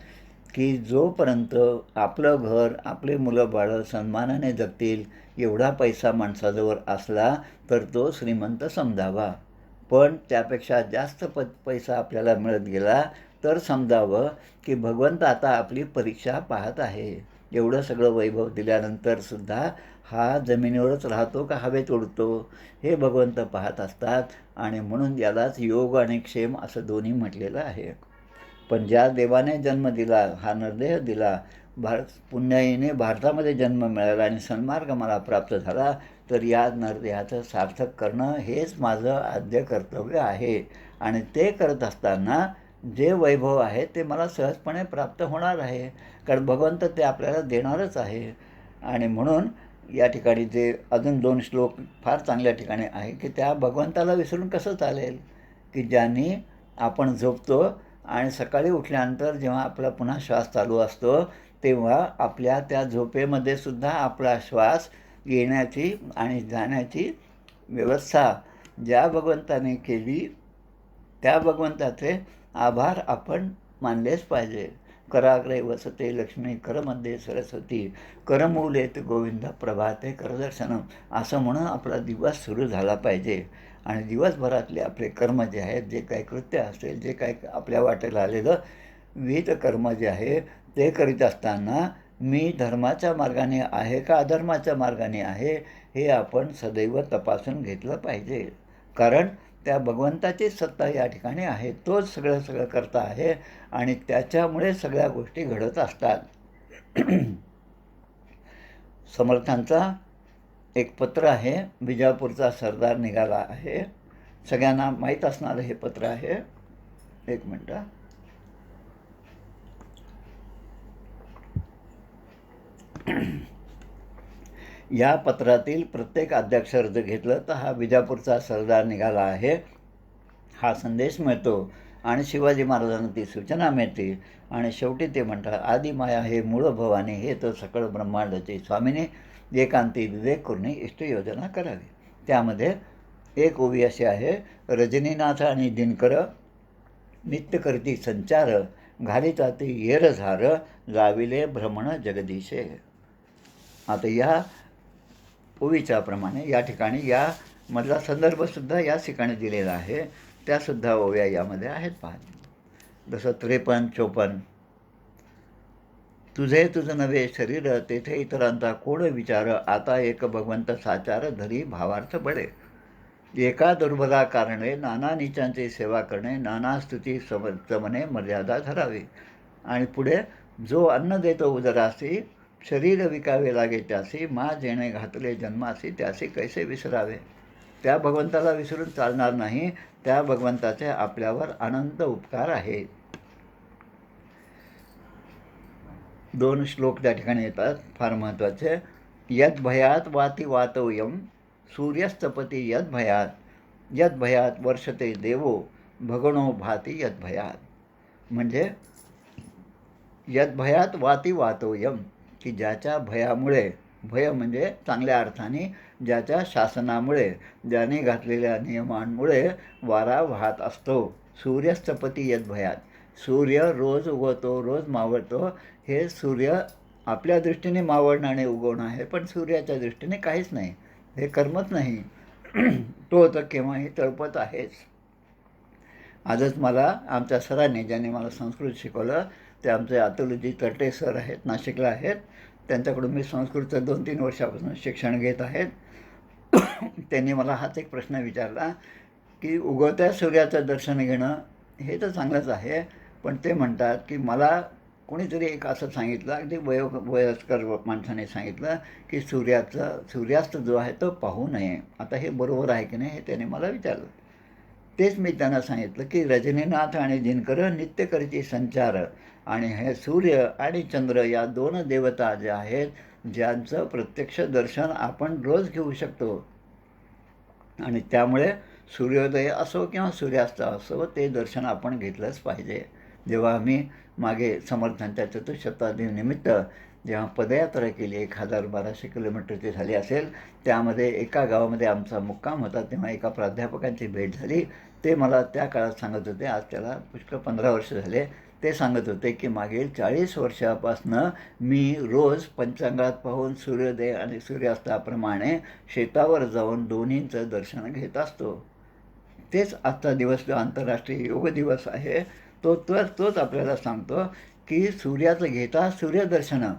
की जोपर्यंत आपलं घर, आपली मुलं बाळं सन्मानाने जगतील एवढा पैसा माणसाजवळ असला तर तो श्रीमंत समजावा. पण त्यापेक्षा जास्त पैसा आपल्याला मिळत गेला तर समजावं की भगवंत आता आपली परीक्षा पाहत आहे. एवढं सगळं वैभव दिल्यानंतरसुद्धा हा जमिनीवरच राहतो का हवेत उडतो हे भगवंत पाहत असतात. आणि म्हणून यालाच योग आणि क्षेम असं दोन्ही म्हटलेलं आहे. पण ज्या देवाने जन्म दिला, हा नरदेह दिला, पुण्याईने भारतामध्ये जन्म मिळाला आणि सन्मार्ग मला प्राप्त झाला, तर या नरदेहाचं सार्थक करणं हेच माझं आद्य कर्तव्य आहे. आणि ते करत असताना जे वैभव आहे ते मला सहजपणे प्राप्त होणार आहे, कारण भगवंत ते आपल्याला देणारच आहे. आणि म्हणून या ठिकाणी जे अजून 2 श्लोक फार चांगल्या ठिकाणी आहे की त्या भगवंताला विसरून कसं चालेल, की ज्यांनी आपण झोपतो आणि सकाळी उठल्यानंतर जेव्हा आपला पुन्हा श्वास चालू असतो तेव्हा आपल्या त्या झोपेमध्ये सुद्धा आपला श्वास येण्याची आणि जाण्याची व्यवस्था ज्या भगवंताने केली त्या भगवंताचे आभार आपण मानलेच पाहिजे. कराग्रे वसते लक्ष्मी, करमध्ये सरस्वती, करमूलेत गोविंद, प्रभाते करदर्शनम, असं म्हणून आपला दिवस सुरू झाला पाहिजे. आणि दिवसभरातले आपले कर्म जे आहेत, जे काही कृत्य असेल, जे काही आपल्या वाटेला आलेलं विहित कर्म जे आहे ते करीत असताना मी धर्माच्या मार्गाने आहे का अधर्माच्या मार्गाने आहे हे आपण सदैव तपासून घेतलं पाहिजे. कारण त्या भगवंताचीच सत्ता या ठिकाणी आहे, तोच सगळं करता आहे आणि त्याच्यामुळे सगळ्या गोष्टी घडत असतात. समर्थांचा एक पत्र आहे, विजापूरचा सरदार निघाला आहे, सगळ्यांना माहीत असणारं हे पत्र आहे. एक मिनटं. या पत्रातील प्रत्येक अध्याक्षर जर घेतलं तर हा विजापूरचा सरदार निघाला आहे हा संदेश मिळतो. आणि शिवाजी महाराजांना ती सूचना मिळते आणि शेवटी ते म्हणतात, आदि माया हे मूळ भवानी, हे तर सकळ ब्रह्मांडाचे स्वामीने, एकांती विवेक करून इष्टयोजना करावी. त्यामध्ये एक ओवी अशी आहे, रजनीनाथ आणि दिनकर नित्य करती संचार, घालिता ते येरझार, लाविले भ्रमण जगदीशे. आता या ओवीच्या प्रमाणे या ठिकाणी या मधला संदर्भसुद्धा याच ठिकाणी दिलेला आहे. त्यासुद्धा ओव्या यामध्ये आहेत पहा. जसं 53-54, तुझे तुझ नवे शरीर, तेथे इतरांचा कोण विचार, आता एक भगवंत साचार, धरी भावार्थ बळे. एका दुर्बला कारणे नाना नीचांची सेवा करणे, नाना स्तुती समने मर्यादा धरावी. आणि पुढे, जो अन्न देतो उदरासी, शरीर विकावे लागे त्यासी, मा जेणे घातले जन्मासी, त्यासी कैसे विसरावे. त्या भगवंताला विसरून चालणार नाही, त्या भगवंताचे आपल्यावर अनंत उपकार आहेत. 2 श्लोक त्या ठिकाणी येतात फार महत्त्वाचे. यद भयात वाती वातोयम, सूर्यस्तपती यद भयात, यद भयात वर्षते देवो, भगणो भाती यद भयात. म्हणजे यद भयात वाती वातोयम, की ज्याच्या भयामुळे, भय म्हणजे चांगल्या अर्थाने ज्याच्या शासनामुळे, ज्याने घातलेल्या नियमांमुळे वारा वाहत असतो. सूर्यस्तपती यद भयात, सूर्य रोज उगवतो, रोज मावळतो. हे सूर्य आपल्या दृष्टीने मावळणं आणि उगवणं आहे, पण सूर्याच्या दृष्टीने काहीच नाही, हे कर्मच नाही. तो तर केव्हाही तळपत आहेच. आजच मला आमच्या सरांनी, ज्यांनी मला संस्कृत शिकवलं, ते आमचे अतुलजी तरटे सर आहेत, नाशिकला आहेत. त्यांच्याकडून मी संस्कृतचं 2-3 वर्षापासून शिक्षण घेत आहेत. त्यांनी मला हाच एक प्रश्न विचारला की उगवत्या सूर्याचं दर्शन घेणं हे तर चांगलंच आहे, पण ते म्हणतात की मला कोणीतरी एक असं सांगितलं, अगदी वयस्कर माणसाने सांगितलं की सूर्यास्त जो आहे तो पाहू नये. आता हे बरोबर आहे की नाही हे त्याने मला विचारलं. तेच मी त्यांना सांगितलं की रजनीनाथ आणि दिनकर नित्य करीती संचार, आणि हे सूर्य आणि चंद्र या 2 देवता ज्या आहेत, ज्यांचं प्रत्यक्ष दर्शन आपण रोज घेऊ शकतो. आणि त्यामुळे सूर्योदय असो किंवा सूर्यास्त असो, ते दर्शन आपण घेतलंच पाहिजे. जेव्हा आम्ही मागे समर्थांच्या चतुःशताब्दीनिमित्त जेव्हा पदयात्रा केली 1000-1200 किलोमीटरची झाली असेल, त्यामध्ये एका गावामध्ये आमचा मुक्काम होता. तेव्हा एका प्राध्यापकांची भेट झाली. ते मला त्या काळात सांगत होते, आज त्याला पुष्कळ 15 वर्ष झाले. ते सांगत होते की मागील 40 वर्षापासनं मी रोज पंचांगात पाहून सूर्योदय आणि सूर्यास्ताप्रमाणे शेतावर जाऊन दोन्हींचं दर्शन घेत असतो. तेच आजचा दिवस जो आंतरराष्ट्रीय योग दिवस आहे, तोच आपल्याला सांगतो की सूर्याचं घेता सूर्यदर्शनं,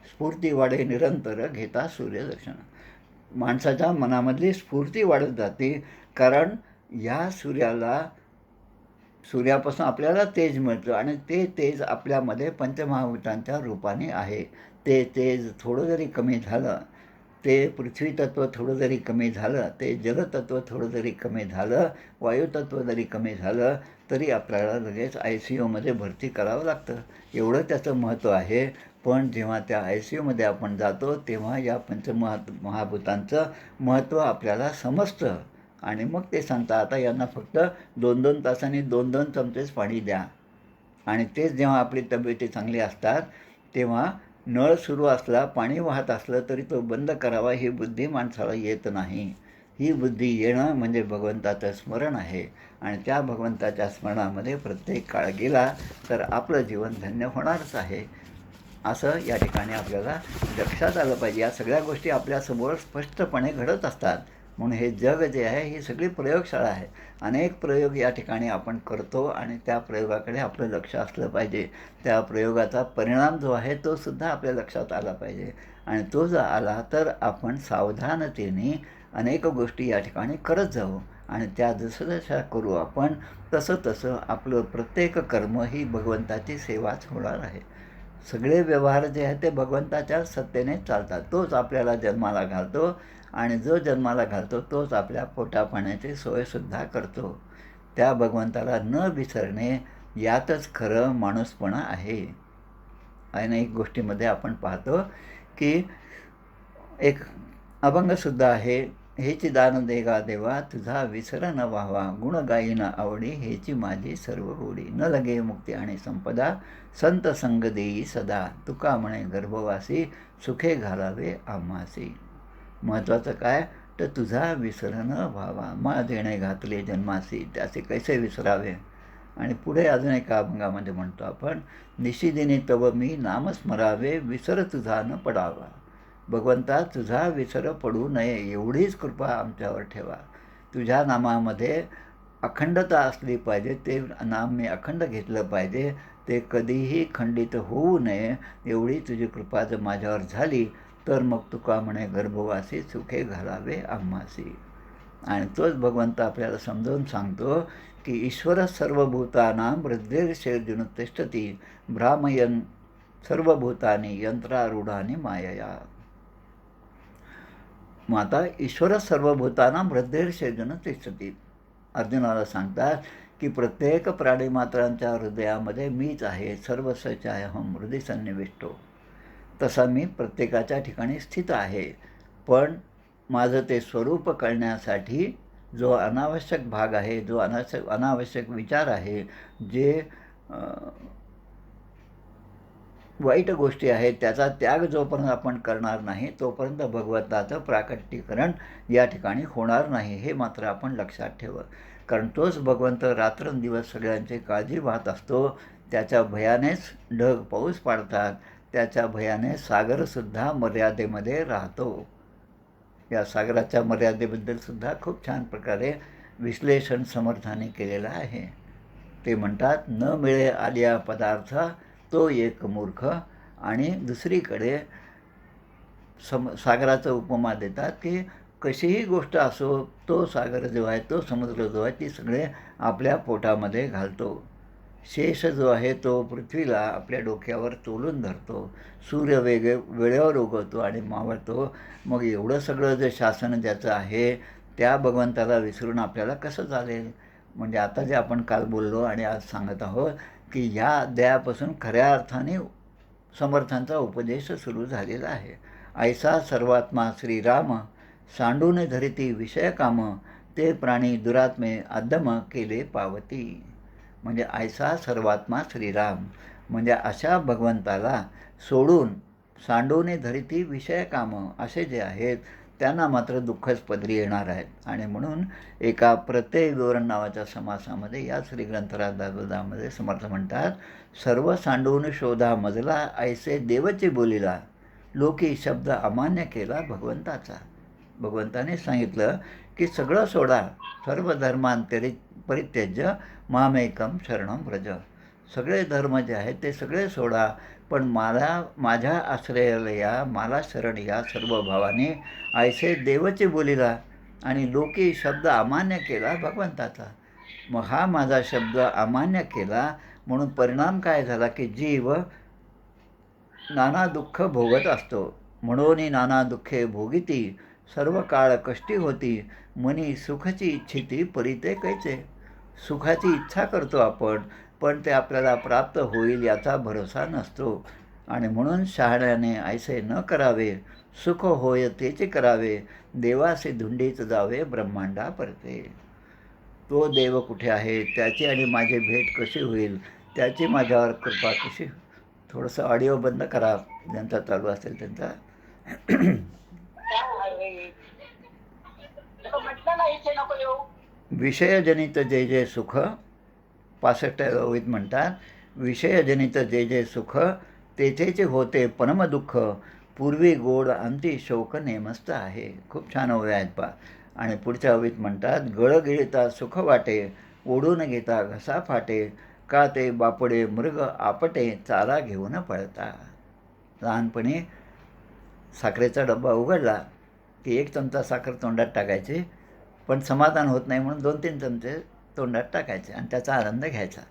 स्फूर्ती वाढे निरंतर घेता सूर्यदर्शनं. माणसाच्या मनामधली स्फूर्ती वाढत जाते, कारण या सूर्यापासून आपल्याला तेज मिळतं आणि ते तेज आपल्यामध्ये पंचमहाभूतांच्या रूपाने आहे. ते तेज थोडं जरी कमी झालं, ते पृथ्वी तत्त्व थोडं जरी कमी झालं, ते जलतत्त्व थोडं जरी कमी झालं, वायुतत्त्व जरी कमी झालं, तरी आपल्याला लगेच ICUमध्ये भरती करावं लागतं. एवढं त्याचं महत्त्व आहे. पण जेव्हा त्या ICUमध्ये आपण जातो, तेव्हा या महाभूतांचं महत्त्व आपल्याला समजतं आणि मग ते सांगतात, आता यांना फक्त 2-2 तासांनी 2-2 चमचेच पाणी द्या. आणि तेच जेव्हा आपली तब्येती चांगली असतात, तेव्हा नळ सुरू असला, पाणी वाहत असलं तरी तो बंद करावा ही बुद्धी माणसाला येत नाही. ही बुद्धी येणं म्हणजे भगवंताचं स्मरण आहे आणि त्या भगवंताच्या स्मरणामध्ये प्रत्येक काळ गेला तर आपलं जीवन धन्य होणारच आहे. असं या ठिकाणी आपल्याला लक्षात आलं पाहिजे. या सगळ्या गोष्टी आपल्यासमोर स्पष्टपणे घडत असतात. म्हणून हे जग जे आहे ही सगळी प्रयोगशाळा आहे. अनेक प्रयोग या ठिकाणी आपण करतो आणि त्या प्रयोगाकडे आपलं लक्ष असलं पाहिजे. त्या प्रयोगाचा परिणाम जो आहे तो सुद्धा आपल्या लक्षात आला पाहिजे आणि तो जर आला तर आपण सावधानतेने अनेक गोष्टी या ठिकाणी करत जाऊ आणि त्या जसं करू आपण तसं आपलं प्रत्येक कर्म ही भगवंताची सेवाच होणार आहे. सगळे व्यवहार जे आहेत ते भगवंताच्या सत्तेने चालतात. तोच आपल्याला जन्माला घालतो आणि जो जन्माला घालतो तोच आपल्या पोटापाण्याची सोयसुद्धा करतो. त्या भगवंताला न विसरणे यातच खरं माणूसपणा आहे. अनेक गोष्टीमध्ये आपण पाहतो की एक अभंगसुद्धा आहे, हेची दान देगा देवा तुझा विसर न व्हावा, गुण गायीन आवडी हेची माझी सर्व गोडी, न लगे मुक्ती आणि संपदा संत संग देई सदा, तुका म्हणे गर्भवासी सुखे घालावे आम्हासी. महत्त्वाचं काय तर तुझा विसर न व्हावा, मा देणे घातले जन्मासी त्याचे कैसे विसरावे. आणि पुढे अजून एका अभंगामध्ये म्हणतो आपण, निशिदिनी तव मी नाम स्मरावे, विसर तुझा न पडावा. भगवंता तुझा विसर पडू नये एवढीच कृपा आमच्यावर ठेवा. तुझ्या नामामध्ये अखंडता असली पाहिजे. ते नाम मी अखंड घेतलं पाहिजे. ते कधीही खंडित होऊ नये एवढी तुझी कृपा जर माझ्यावर झाली तर मग तुका म्हणे गर्भवासी सुखे घालावे आम्हासी. आणि तोच भगवंत आपल्याला समजावून सांगतो की ईश्वर सर्वभूतानां हृदयेर्षेर्जुन तिष्ठती, भ्रामयन् सर्वभूतानि यंत्रारूढानि मायया. मग आता ईश्वर सर्वभूतानां हृदयेर्षेर्जुन तिष्ठती. अर्जुनाला सांगतात की प्रत्येक प्राणीमात्रांच्या हृदयामध्ये मीच आहे, सर्वस्वचाहम हृदय सन्निविष्टो. तसा मी प्रत्येकाच्या ठिकाणी स्थित आहे. पण माझं ते स्वरूप कळण्यासाठी जो अनावश्यक भाग आहे, जो अनावश्यक विचार आहे, जे वाईट गोष्टी आहेत त्याचा त्याग जोपर्यंत आपण करणार नाही तोपर्यंत भगवंताचं प्राकट्यीकरण या ठिकाणी होणार नाही. हे मात्र आपण लक्षात ठेवा. कारण तोच भगवंत रात्रंदिवस सगळ्यांची काळजी वाहत असतो. त्याच्या भयानेच ढग पाऊस पाडतात. त्याच्या भयाने सागरसुद्धा मर्यादेमध्ये राहतो. या सागराच्या मर्यादेबद्दलसुद्धा खूप छान प्रकारे विश्लेषण समर्थाने केलेलं आहे. ते म्हणतात, न मिळे आलिया पदार्थ तो एक मूर्ख. आणि दुसरीकडे सागराचा उपमा देतात की कशीही गोष्ट असो, तो सागर जो आहे, तो समुद्र जो आहे, ती सगळे आपल्या पोटामध्ये घालतो. शेष जो आहे तो पृथ्वीला आपल्या डोक्यावर तोलून धरतो. सूर्य वेळेवर उगवतो आणि मावळतो. मग एवढं सगळं जे शासन ज्याचं आहे त्या भगवंताला विसरून आपल्याला कसं चालेल. म्हणजे आता जे आपण काल बोललो आणि आज सांगत आहोत की ह्या अध्यायापासून खऱ्या अर्थाने समर्थांचा उपदेश सुरू झालेला आहे. ऐसा सर्वात्मा श्रीराम, सांडून धरिती विषय काम, ते प्राणी दुरात्मे अद्दम केले पावती. म्हणजे ऐसा सर्वात्मा श्रीराम म्हणजे अशा भगवंताला सोडून सांडवणे धरिती विषय कामं असे जे आहेत त्यांना मात्र दुःखच पदरी येणार आहेत. आणि म्हणून एका प्रत्यय विवरण नावाच्या समासामध्ये या श्रीग्रंथराजामध्ये समर्थ म्हणतात, सर्व सांडवून शोधा मजला ऐसे देवचे बोलिला, लोकी शब्द अमान्य केला भगवंताचा. भगवंताने सांगितलं की सगळं सोडा, सर्व धर्मांतरी परित्यज्य मामेकम शरणम व्रज. सगळे धर्म जे आहेत ते सगळे सोडा, पण माझ्या आश्रयाला या, मला शरण या सर्व भावाने, ऐसे देवचे बोलिला, आणि लोकी शब्द अमान्य केला भगवंताचा. मग हा माझा शब्द अमान्य केला म्हणून परिणाम काय झाला की जीव नाना दुःख भोगत असतो. म्हणून नाना दुःखे भोगिती, सर्व काळ कष्टी होती, मनी सुखची इच्छिती परिते कैचे. सुखाची इच्छा करतो आपण, पण ते आपल्याला प्राप्त होईल याचा भरोसा नसतो. आणि म्हणून शहाण्याने ऐसे न करावे, सुख होय तेचे करावे, देवासे धुंडीत जावे ब्रह्मांडा परते. तो देव कुठे आहे, त्याची आणि माझी भेट कशी होईल, त्याची माझ्यावर कृपा कशी. थोडंसं ऑडिओ बंद करा ज्यांचा चालू असेल त्यांचा. म्हटलं ना इथे नको येऊ. विषयजनित जे जे सुख, 65व्या ओळीत म्हणतात, विषयजनित जे जे सुख तेथेचे होते परमदुःख, पूर्वी गोड अंती शोक नेमस्त आहे. खूप छान ओव्या आहेत पा. आणि पुढच्या ओळीत म्हणतात, गळ गिळता सुख वाटे, ओढून घेता घसा फाटे, का ते बापडे मृग आपटे, चारा घेऊन पळता. लहानपणी साखरेचा डब्बा उघडला की 1 चमचा साखर तोंडात टाकायची, पण समाधान होत नाही म्हणून 2-3 चमचे तोंडात टाकायचे आणि त्याचा आनंद घ्यायचा.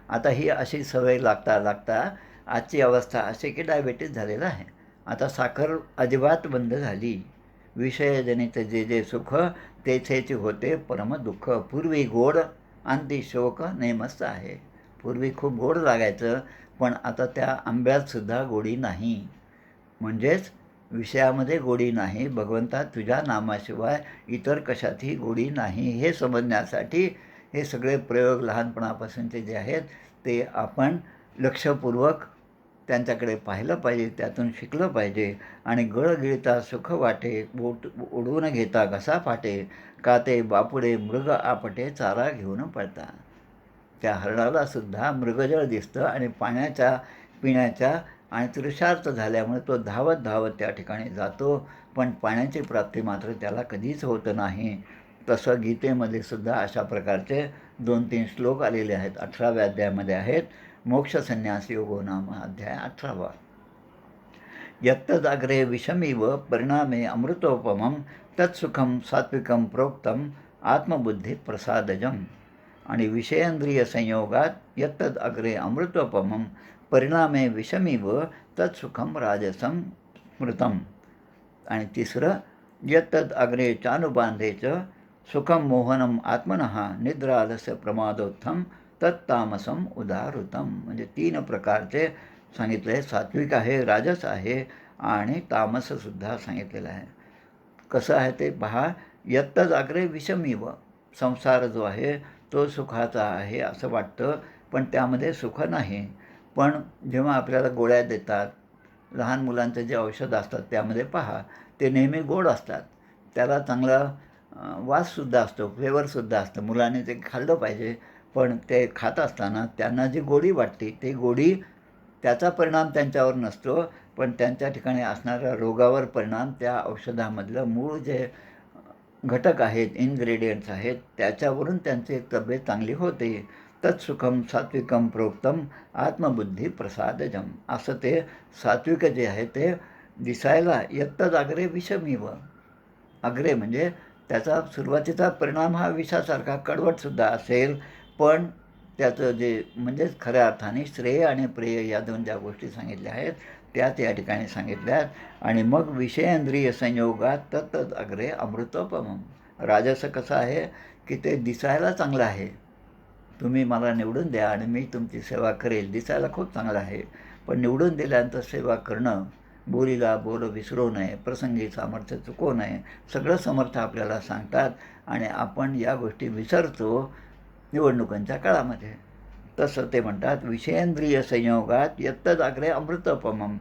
आता ही अशी सवय लागता लागता आजची अवस्था अशी की डायबेटीस झालेला आहे. आता साखर अजिबात बंद झाली. विषयजनित जे जे सुख तेथेचे होते परम दुःख, पूर्वी गोड अंती शोक नेमस्त आहे. पूर्वी खूप गोड लागायचं, पण आता त्या आंब्यातसुद्धा गोडी नाही. म्हणजेच विषयामध्ये गोडी नाही, भगवंता तुझ्या नामाशिवाय इतर कशातही गोडी नाही, हे समजण्यासाठी हे सगळे प्रयोग लहानपणापासूनचे जे आहेत ते आपण लक्षपूर्वक त्यांच्याकडे पाहिलं पाहिजे, त्यातून शिकलं पाहिजे. आणि गळ गिळता सुख वाटे, ओढून घेता घसा फाटे, का ते बापुडे मृग आपटे, चारा घेऊन पळता. त्या हरणाला सुद्धा मृगजळ दिसतं आणि पिण्याच्या आणि तृषार्त झाल्यामुळे तो धावत धावत त्या ठिकाणी जातो, पण पाण्याची प्राप्ती मात्र त्याला कधीच होत नाही. तसं गीतेमध्ये सुद्धा अशा प्रकारचे 2-3 श्लोक आलेले आहेत. 18व्या अध्यायामध्ये आहेत. मोक्ष संन्यास योगो नाम अध्याय 18वा. यत्तदाग्रे विषमीव परिणामे अमृतोपमं, तत्सुखम सात्विकम प्रोक्तम आत्मबुद्धी प्रसादजम. आणि विषयेंद्रिय संयोगात यत्तद अग्रे अमृतोपमं परिणामे विषमीव तत्सुखम राजसम स्मृतम. आणि तिसरं, यत्तद अग्रे चानुबांधेच सुखम मोहनम आत्मनः, निद्रालस्य प्रमादोत्थम तत्तामसम उदाहृतम. म्हणजे 3 प्रकारचे सांगितले. सात्विक आहे, राजस आहे आणि तामससुद्धा सांगितलेलं आहे. कसं आहे ते पहा. यत्तद अग्रे विषमीव, संसार जो आहे तो सुखाचा आहे असं वाटतं, पण त्यामध्ये सुख नाही. पण जेव्हा आपल्याला गोळ्या देतात, लहान मुलांचं जे औषध असतात त्यामध्ये पहा, ते नेहमी गोड असतात. त्याला चांगला वाससुद्धा असतो, फ्लेवरसुद्धा असतं. मुलाने ते खाल्लं पाहिजे, पण ते खात असताना त्यांना जी गोडी वाटते ते गोडी, त्याचा परिणाम त्यांच्यावर नसतो, पण त्यांच्या ठिकाणी असणाऱ्या रोगावर परिणाम त्या औषधामधलं मूळ जे घटक आहेत, इन्ग्रेडियंट्स आहेत, त्याच्यावरून त्यांची तब्येत चांगली होते. तत्सुखम सात्विकम प्रोक्तम आत्मबुद्धी प्रसादजम. असं ते सात्विक जे आहे ते दिसायला यत्तद अग्रे विषमीव. अग्रे म्हणजे त्याचा सुरुवातीचा परिणाम हा विषासारखा कडवटसुद्धा असेल, पण त्याचं जे म्हणजेच खऱ्या अर्थाने श्रेय आणि प्रेय या 2 ज्या गोष्टी सांगितल्या आहेत त्या या ठिकाणी सांगितल्यात. आणि मग विषयेंद्रिय संयोगात तत्तद अग्रे अमृतोपमम. राजस कसं आहे की ते दिसायला चांगलं आहे, तुम्ही मला निवडून द्या आणि मी तुमची सेवा करेल, दिसायला खूप चांगलं आहे, पण निवडून दिल्यानंतर सेवा करणं, बोलीला बोल विसरू नये, प्रसंगी सामर्थ्य चुकवू नये, सगळं समर्थ आपल्याला सांगतात आणि आपण या गोष्टी विसरतो निवडणुकांच्या काळामध्ये. तसं ते म्हणतात विषयेंद्रिय संयोगात यत्तद अग्रे अमृतोपमम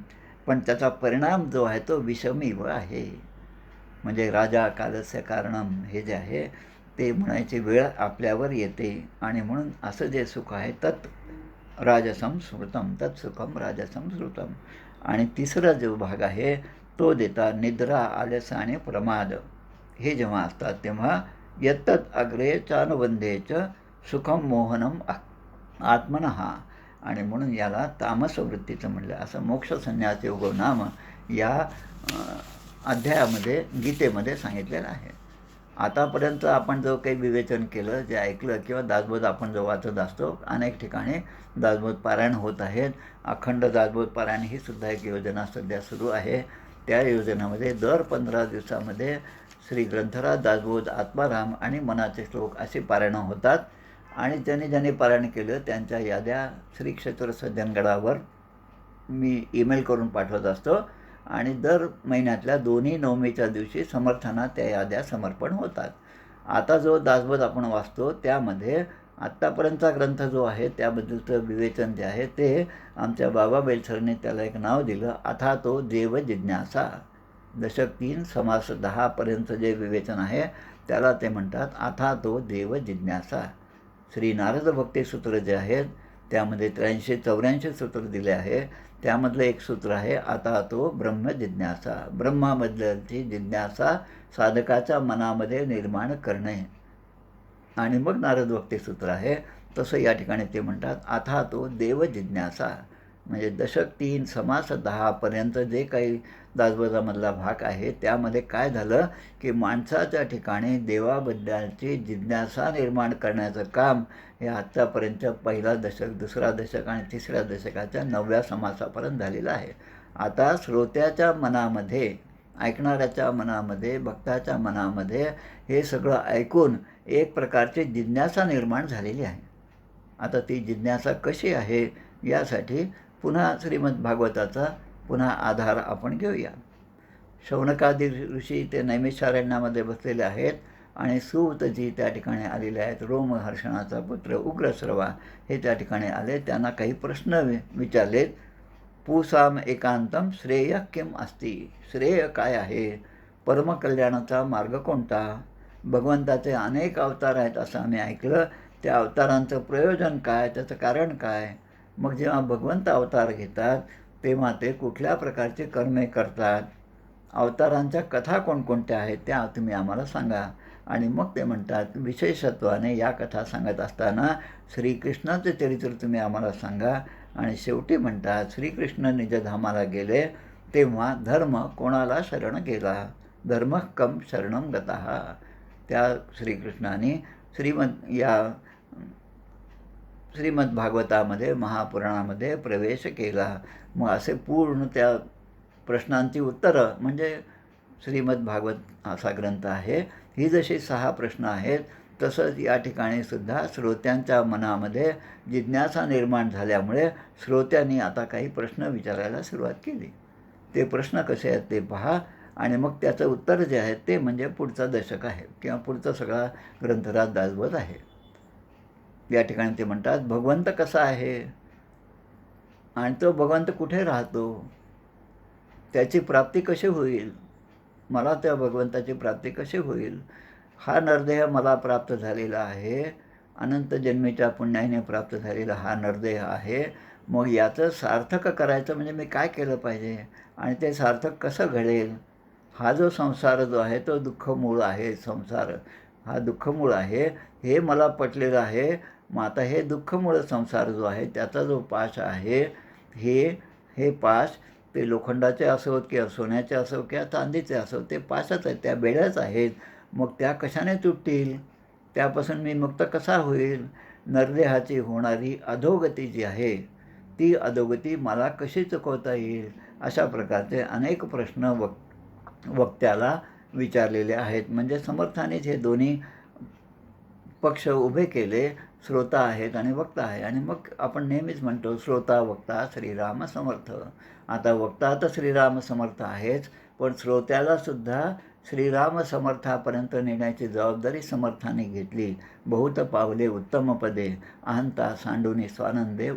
पण त्याचा परिणाम जो आहे तो विषमीव आहे. म्हणजे राजा कालस्य कारणम हे जे आहे ते म्हणायची वेळ आपल्यावर येते. आणि म्हणून असं जे सुख आहे तत् राजसम स्मृतम, तत्सुखम राजसम स्मृतम. आणि तिसरा जो भाग आहे तो देता निद्रा, आलस्य आणि प्रमाद हे जेव्हा असतात तेव्हा यत्तत् अग्रे चानुबंधेच सुखम मोहनम आत्मनः. आणि म्हणून याला तामस वृत्तीचं म्हणलं. असं मोक्ष संन्यास योगो नाम या अध्यायामध्ये गीतेमध्ये सांगितलेलं आहे. आतापर्यंत आपण जो काही विवेचन केलं, जे ऐकलं किंवा दासबोध आपण जो वाचत असतो, अनेक ठिकाणी दासबोध पारायण होत आहेत. अखंड दासबोध पारायण ही सुद्धा एक योजना सध्या सुरू आहे. त्या योजनेमध्ये दर 15 दिवसामध्ये श्री ग्रंथराज, दासबोध, आत्माराम आणि मनाचे श्लोक अशी पारायणं होतात. आणि ज्यांनी पारायण केलं त्यांच्या याद्या श्री क्षेत्र सज्जनगडावर मी ईमेल करून पाठवत असतो. आणि दर महिन्यातल्या दोन्ही नवमीच्या दिवशी समर्थांना त्या याद्या समर्पण होतात. आता जो दासबोध आपण वाचतो त्यामध्ये आत्तापर्यंतचा ग्रंथ जो आहे त्याबद्दलचं विवेचन जे आहे ते आमच्या बाबा बेलसरने त्याला एक नाव दिलं, अथा तो देव जिज्ञासा. दशक 3 समास 10 जे विवेचन आहे त्याला ते म्हणतात अथा तो देव जिज्ञासा. श्री नारद भक्ती सूत्र जे आहेत त्यामध्ये 83-84 सूत्र दिले आहे. त्यामधलं एक सूत्र आहे आता तो ब्रह्म जिज्ञासा. ब्रह्माबद्दलची जिज्ञासा साधकाच्या मनामध्ये निर्माण करणे. आणि मग नारद भक्ती सूत्र आहे तसं या ठिकाणी ते म्हणतात आता तो देव जिज्ञासा. म्हणजे दशक 3 समास 10 जे काही दासबोधामधला भाग आहे त्यामध्ये काय झालं की माणसाच्या ठिकाणी देवाबद्दलची जिज्ञासा निर्माण करण्याचं काम हे आत्तापर्यंत पहिला दशक, दुसरा दशक आणि तिसऱ्या दशकाच्या 9व्या समासापर्यंत झालेलं आहे. आता श्रोत्याच्या मनामध्ये, ऐकणाऱ्याच्या मनामध्ये, भक्ताच्या मनामध्ये हे सगळं ऐकून एक प्रकारची जिज्ञासा निर्माण झालेली आहे. आता ती जिज्ञासा कशी आहे यासाठी पुन्हा श्रीमद भागवताचा पुन्हा आधार आपण घेऊया. शौनकादी ऋषी ते नैमिषारण्यामध्ये बसलेले आहेत आणि सूतजी त्या ठिकाणी आलेले आहेत. रोमहर्षणाचा पुत्र उग्रश्रवा हे त्या ठिकाणी आले. त्यांना काही प्रश्न विचारलेत. पुसाम एकांतम श्रेय किम अस्ति. श्रेय काय आहे? परमकल्याणाचा मार्ग कोणता? भगवंताचे अनेक अवतार आहेत असं आम्ही ऐकलं. त्या अवतारांचं प्रयोजन काय? त्याचं कारण काय? मग जेव्हा भगवंत अवतार घेतात तेव्हा ते कुठल्या प्रकारचे कर्मे करतात? अवतारांच्या कथा कोणकोणत्या आहेत त्या तुम्ही आम्हाला सांगा. आणि मग ते म्हणतात विशेषत्वाने या कथा सांगत असताना श्रीकृष्णाचे चरित्र तुम्ही आम्हाला सांगा. आणि शेवटी म्हणतात श्रीकृष्ण निजधामाला गेले तेव्हा धर्म कोणाला शरण गेला? धर्म कम शरणम गतः. त्या श्रीकृष्णाने श्रीमद भागवतामध्ये, महापुराणामध्ये प्रवेश केला. मग असे पूर्ण त्या प्रश्नांची उत्तरं म्हणजे श्रीमद भागवत असा ग्रंथ आहे. ही जशी 6 प्रश्न आहेत तसंच या ठिकाणी सुद्धा श्रोत्यांच्या मनामध्ये जिज्ञासा निर्माण झाल्यामुळे श्रोत्यांनी आता काही प्रश्न विचारायला सुरुवात केली. ते प्रश्न कसे आहेत ते पहा. आणि मग त्याचं उत्तर जे आहे ते म्हणजे पुढचा दशक आहे किंवा पुढचा सगळा ग्रंथराज दासबोध आहे. या ठिकाणी ते म्हणतात भगवंत कसा आहे आणि तो भगवंत कुठे राहतो? त्याची प्राप्ती कशी होईल? मला त्या भगवंताची प्राप्ती कशी होईल? हा नरदेह मला प्राप्त झालेला आहे. अनंत जन्मीच्या पुण्याने प्राप्त झालेला हा नरदेह आहे. मग याचं सार्थक करायचं म्हणजे मी काय केलं पाहिजे आणि ते सार्थक कसं घडेल? हा जो संसार जो आहे तो दुःखमूळ आहे. संसार हा दुःखमूळ आहे हे मला पटलेलं आहे. मग आता हे दुःखमूळ संसार जो आहे त्याचा जो पाश आहे हे पाश ते लोखंडाचे असोत किंवा सोन्याचे असो किंवा चांदीचे असो ते पाशच आहेत, त्या बेड्याच आहेत. मग त्या कशाने तुटतील? त्यापासून मी मुक्त कसा होईल? नरदेहाची होणारी अधोगती जी आहे ती अधोगती मला कशी चुकवता येईल? अशा प्रकारचे अनेक प्रश्न वक्त्याला विचारलेले आहेत. म्हणजे समर्थानेच हे दोन्ही पक्ष उभे केले. श्रोता आहेत आणि वक्ता आहे. आणि मग आपण नेहमीच म्हणतो श्रोता वक्ता श्रीराम समर्थ. आता वक्ता तर श्रीराम समर्थ आहेच, पण श्रोत्याला सुद्धा श्रीराम समर्थापर्यंत नेण्याची जबाबदारी समर्थाने घेतली. बहुत पावले उत्तम पदे अहंता सांडूनी स्वानंदे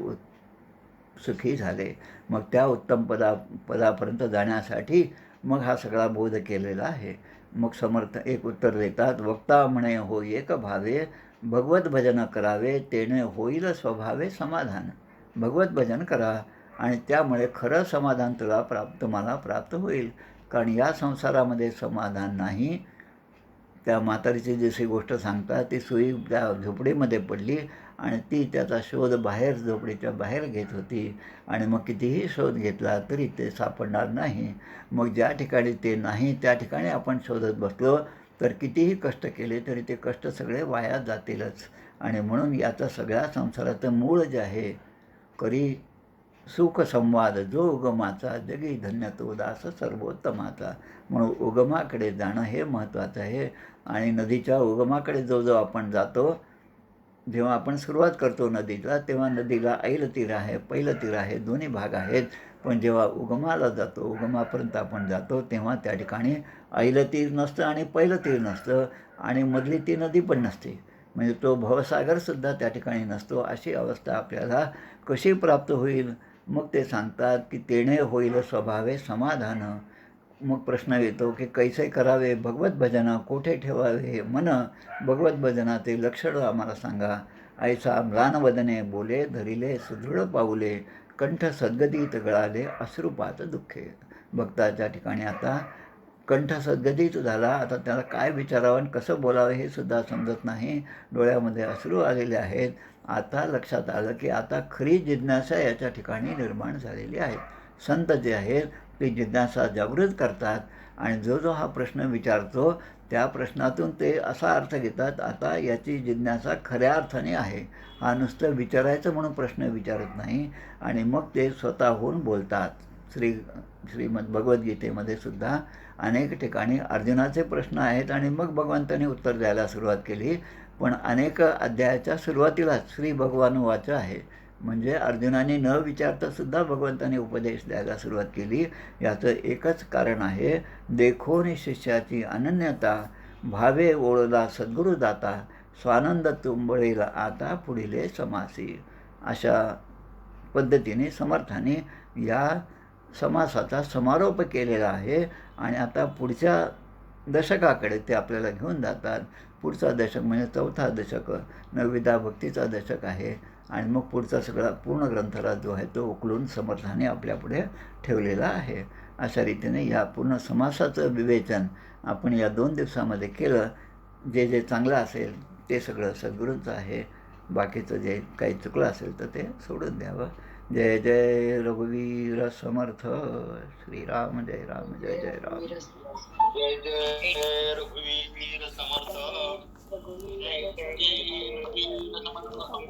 सुखी झाले. मग त्या उत्तम पदापर्यंत जाण्यासाठी मग हा सगळा बोध केलेला आहे. मग समर्थ एक उत्तर देतात, वक्ता म्हणे हो एक भावे, भगवत भजन करावे, तेणे होईल स्वभावे समाधान. भगवत भजन करा आणि त्यामुळे खरं समाधान तुम्हाला प्राप्त होईल. कारण या संसारामध्ये समाधान नाही. त्या म्हातारीची जशी गोष्ट सांगतात, ती सुई त्या झोपडीमध्ये पडली आणि ती त्याचा शोध बाहेर झोपडीच्या बाहेर घेत होती आणि मग कितीही शोध घेतला तरी ते सापडणार नाही. मग ज्या ठिकाणी ते नाही त्या ठिकाणी आपण शोधत बसलो तर कितीही कष्ट केले तरी ते कष्ट सगळे वाया जातीलच. आणि म्हणून याचा सगळ्या संसाराचं मूळ जे आहे, करी सुख संवाद जो उगमाचा, जगी धन्य तो दास सर्वोत्तमाचा. म्हणून उगमाकडे जाणं हे महत्त्वाचं आहे. आणि नदीच्या उगमाकडे जो आपण जातो, जेव्हा आपण सुरुवात करतो नदीला, तेव्हा नदीला ऐल तीर आहे, पैल तीर आहे, दोन्ही भाग आहेत. पण जेव्हा उगमाला जातो, उगमापर्यंत आपण जातो, तेव्हा त्या ठिकाणी ऐल तीर नसतं आणि पैल तीर नसतं आणि मधली ती नदी पण नसते. म्हणजे तो भवसागरसुद्धा त्या ठिकाणी नसतो. अशी अवस्था आपल्याला कशी प्राप्त होईल? मग ते सांगतात की तेणे होईल स्वभावे समाधान. मग प्रश्न येतो की कैसे करावे भगवत भजन, कोठे ठेवावे मन, भगवत भजनाचे लक्षण आम्हाला सांगा. ऐसा म्लानवदने बोले, धरिले सुदृढ पाऊले, कंठ सद्गदित गळाले, अश्रुपात दुःखे. भक्ताच्या ठिकाणी आता कंठ सद्गदित झाला. आता त्याला काय विचारावं आणि कसं बोलावं हे सुद्धा समजत नाही. डोळ्यामध्ये अश्रू आलेले आहेत. आता लक्षात आलं की आता खरी जिज्ञासा याच्या ठिकाणी निर्माण झालेली आहे. संत जे आहेत ते जिज्ञासा जागृत करतात आणि जो हा प्रश्न विचारतो त्या प्रश्नातून ते असा अर्थ घेतात, आता याची जिज्ञासा खऱ्या अर्थाने आहे. हा नुसतं विचारायचं म्हणून प्रश्न विचारत नाही आणि मग ते स्वतःहून बोलतात. श्रीमद भगवद्गीतेमध्ये सुद्धा अनेक ठिकाणी अर्जुनाचे प्रश्न आहेत आणि मग भगवंतांनी उत्तर द्यायला सुरुवात केली. पण अनेक अध्यायाच्या सुरुवातीलाच श्री भगवानुवाच आहे. म्हणजे अर्जुनाने न विचारतासुद्धा भगवंतांनी उपदेश द्यायला सुरुवात केली. याचं एकच कारण आहे, देखोनी शिष्याची अनन्यता, भावे ओळला सद्गुरू दाता, स्वानंद तुंबळेल आता पुढिले समासी. अशा पद्धतीने समर्थाने या समासाचा समारोप केलेला आहे आणि आता पुढच्या दशकाकडे ते आपल्याला घेऊन जातात. पुढचा दशक म्हणजे चौथा दशक, नवविधा भक्तीचा दशक आहे आणि मग पुढचा सगळा पूर्ण ग्रंथराज जो आहे तो उकलून समर्थाने आपल्यापुढे ठेवलेला आहे. अशा रीतीने या पूर्ण समासाचं विवेचन आपण या 2 दिवसामध्ये केलं. जे चांगलं असेल ते सगळं सद्गुरूंचं आहे. बाकीचं जे काही चुकलं असेल तर ते सोडून द्यावं. जय जय रघुवीर समर्थ. श्रीराम जय राम, जय जय राम. जय जय रघुवीर समर्थ. जय जय जय रघुवीर समर्थ.